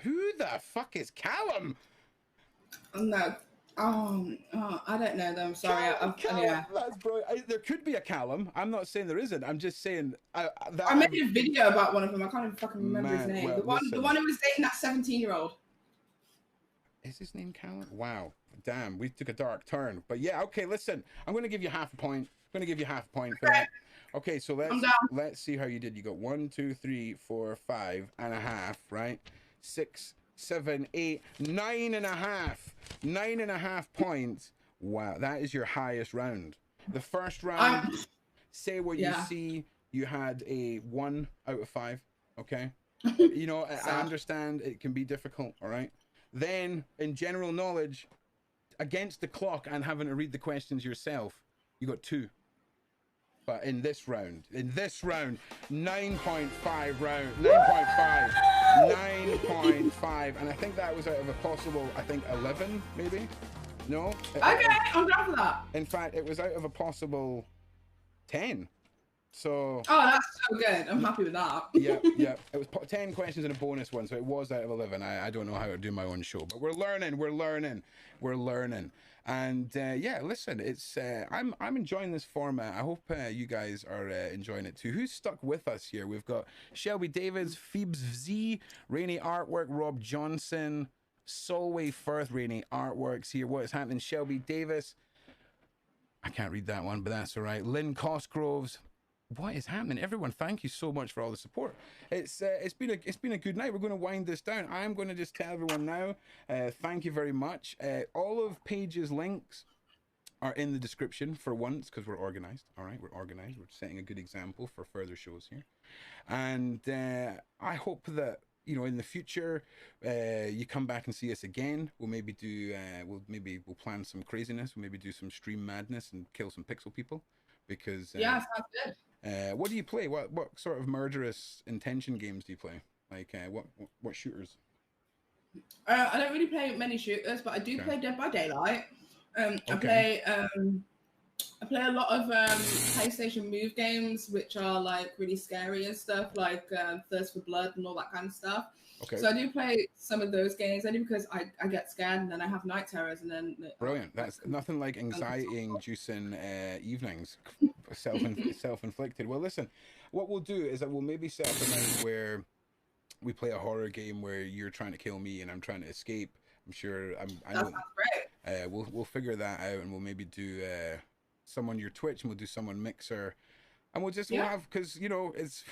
No. I don't know them. Sorry. Callum, yeah. That's brilliant. There could be a Callum. I'm not saying there isn't. I'm just saying. I made a video about one of them. I can't even fucking remember his name. Well, the one who was dating that 17-year-old. Is his name Callum? Wow, damn, we took a dark turn. But yeah, okay, listen, I'm going to give you half a point. I'm going to give you half a point for that. Okay, so let's see how you did. You got 1, 2, 3, 4, 5.5, right? 6, 7, 8, 9.5. 9.5 points. Wow, that is your highest round. The first round, say what you see, you had a 1 out of 5. Okay, you know, I understand it can be difficult. All right. Then, in general knowledge, against the clock and having to read the questions yourself, you got 2. But in this round, 9.5 round, 9.5, 9.5, and I think that was out of a possible, I think 11 maybe. No. Okay, I'm down for that. In fact, it was out of a possible 10. So. Oh, that's so good. I'm happy with that. Yeah. It was 10 questions and a bonus one, so it was out of 11. I don't know how to do my own show, but we're learning. And yeah, listen, it's I'm enjoying this format. I hope you guys are enjoying it too. Who's stuck with us here? We've got Shelby Davids, Phoebes Z, Rainy Artwork, Rob Johnson, Solway Firth, Rainy Artworks here. What is happening? Shelby Davis. I can't read that one, but that's all right. Lynn Cosgroves. What is happening, everyone? Thank you so much for all the support. It's been a good night. We're going to wind this down. I'm going to just tell everyone now. Thank you very much. All of Paige's links are in the description for once, because we're organized. All right, we're organized. We're setting a good example for further shows here, and I hope that, you know, in the future, you come back and see us again. We'll maybe do we'll plan some craziness. We'll maybe do some stream madness and kill some pixel people, because yeah, sounds good. What do you play? What sort of murderous intention games do you play? Like what shooters? I don't really play many shooters, but I do play Dead by Daylight. I play a lot of PlayStation Move games, which are like really scary and stuff, like Thirst for Blood and all that kind of stuff. Okay. So I do play some of those games only because I get scared and then I have night terrors and then. Brilliant. That's nothing like anxiety-inducing evenings, self-inflicted. Well, listen, what we'll do is that we'll maybe set up a night where we play a horror game where you're trying to kill me and I'm trying to escape. I'm sure. I know. That sounds great. We'll figure that out, and we'll maybe do some on your Twitch, and we'll do some on Mixer. And we'll have, because, you know, it's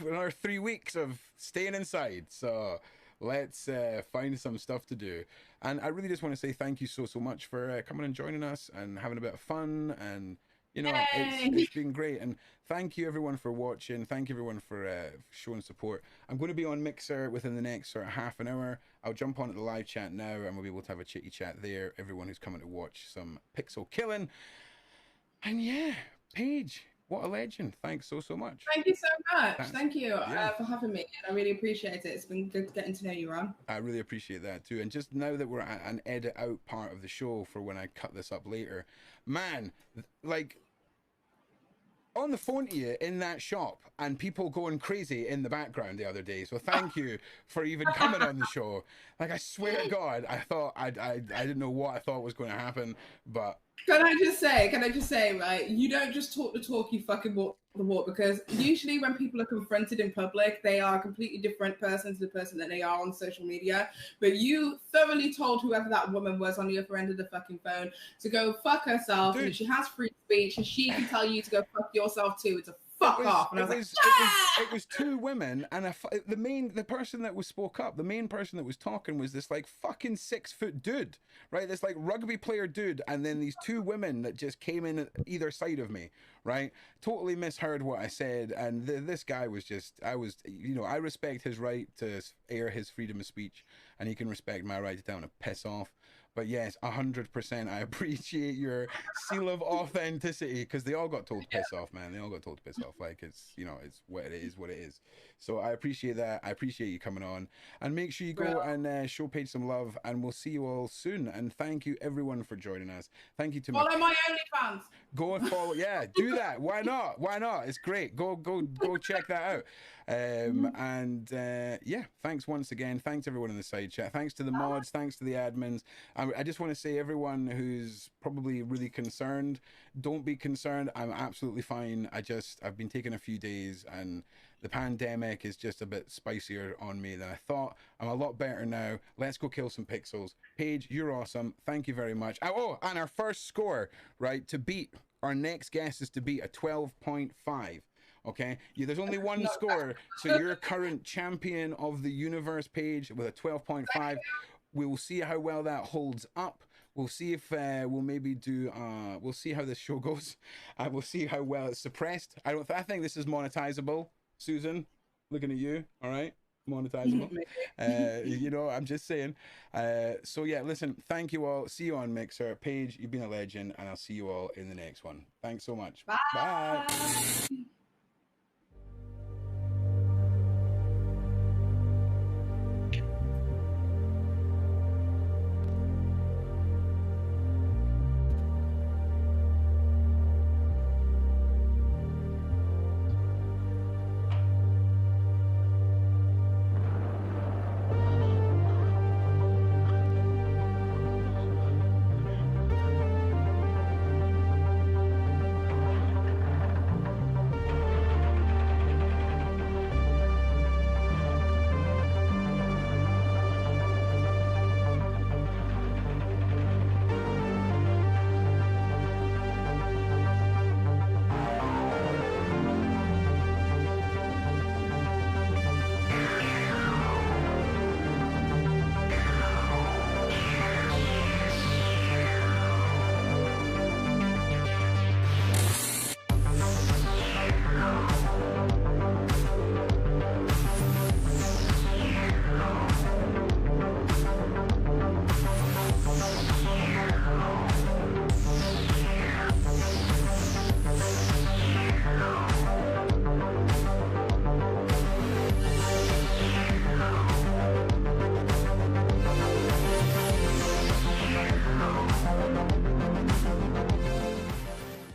another 3 weeks of staying inside. So let's find some stuff to do. And I really just want to say thank you so much for coming and joining us and having a bit of fun. And, you know, it's been great. And thank you, everyone, for watching. Thank you, everyone, for showing support. I'm going to be on Mixer within the next sort of half an hour. I'll jump onto the live chat now, and we'll be able to have a chitty chat there. Everyone who's coming to watch some pixel killing. And yeah, Paige. What a legend. Thanks so much. Thank you so much. Thank you for having me. And I really appreciate it. It's been good getting to know you, Ron. I really appreciate that too. And just now that we're at an edit out part of the show for when I cut this up later, man, like on the phone to you in that shop and people going crazy in the background the other day. So thank you for even coming on the show. Like, I swear to God, I thought I didn't know what I thought was going to happen, but Can I just say, right, you don't just talk the talk, you fucking walk the walk, because usually when people are confronted in public, they are a completely different person to the person that they are on social media. But you thoroughly told whoever that woman was on the other end of the fucking phone to go fuck herself. Dude. And she has free speech, and she can tell you to go fuck yourself too. It's a fuck off. And it was 2 women, and the person that was spoke up, the main person that was talking was this like fucking 6-foot dude, right? This like rugby player dude, and then these 2 women that just came in either side of me, right? Totally misheard what I said, and this guy was just, I respect his right to air his freedom of speech, and he can respect my right to tell him to piss off. But yes, 100%. I appreciate your seal of authenticity, because they all got told to piss off, man. They all got told to piss off. Like, it's, you know, it's what it is. So I appreciate that. I appreciate you coming on, and make sure you go and show Paige some love, and we'll see you all soon. And thank you, everyone, for joining us. Thank you to follow my OnlyFans. Go and follow. Yeah, do that. Why not? It's great. Go check that out. And yeah, thanks once again. Thanks everyone in the side chat. Thanks to the mods. Thanks to the admins. And I just want to say, everyone who's probably really concerned, don't be concerned. I'm absolutely fine. I've been taking a few days, and the pandemic is just a bit spicier on me than I thought. I'm a lot better now. Let's go kill some pixels. Paige, you're awesome. Thank you very much. Oh, and our first score, right, to beat, our next guess is to beat a 12.5. Okay, there's only one score, so you're current champion of the universe, Paige, with a 12.5. We will see how well that holds up. We'll see if we'll maybe do. We'll see how this show goes. We'll see how well it's suppressed. I think this is monetizable. Susan, looking at you. All right, monetizable. I'm just saying. So yeah, listen. Thank you all. See you on Mixer. Paige, you've been a legend, and I'll see you all in the next one. Thanks so much. Bye. Bye.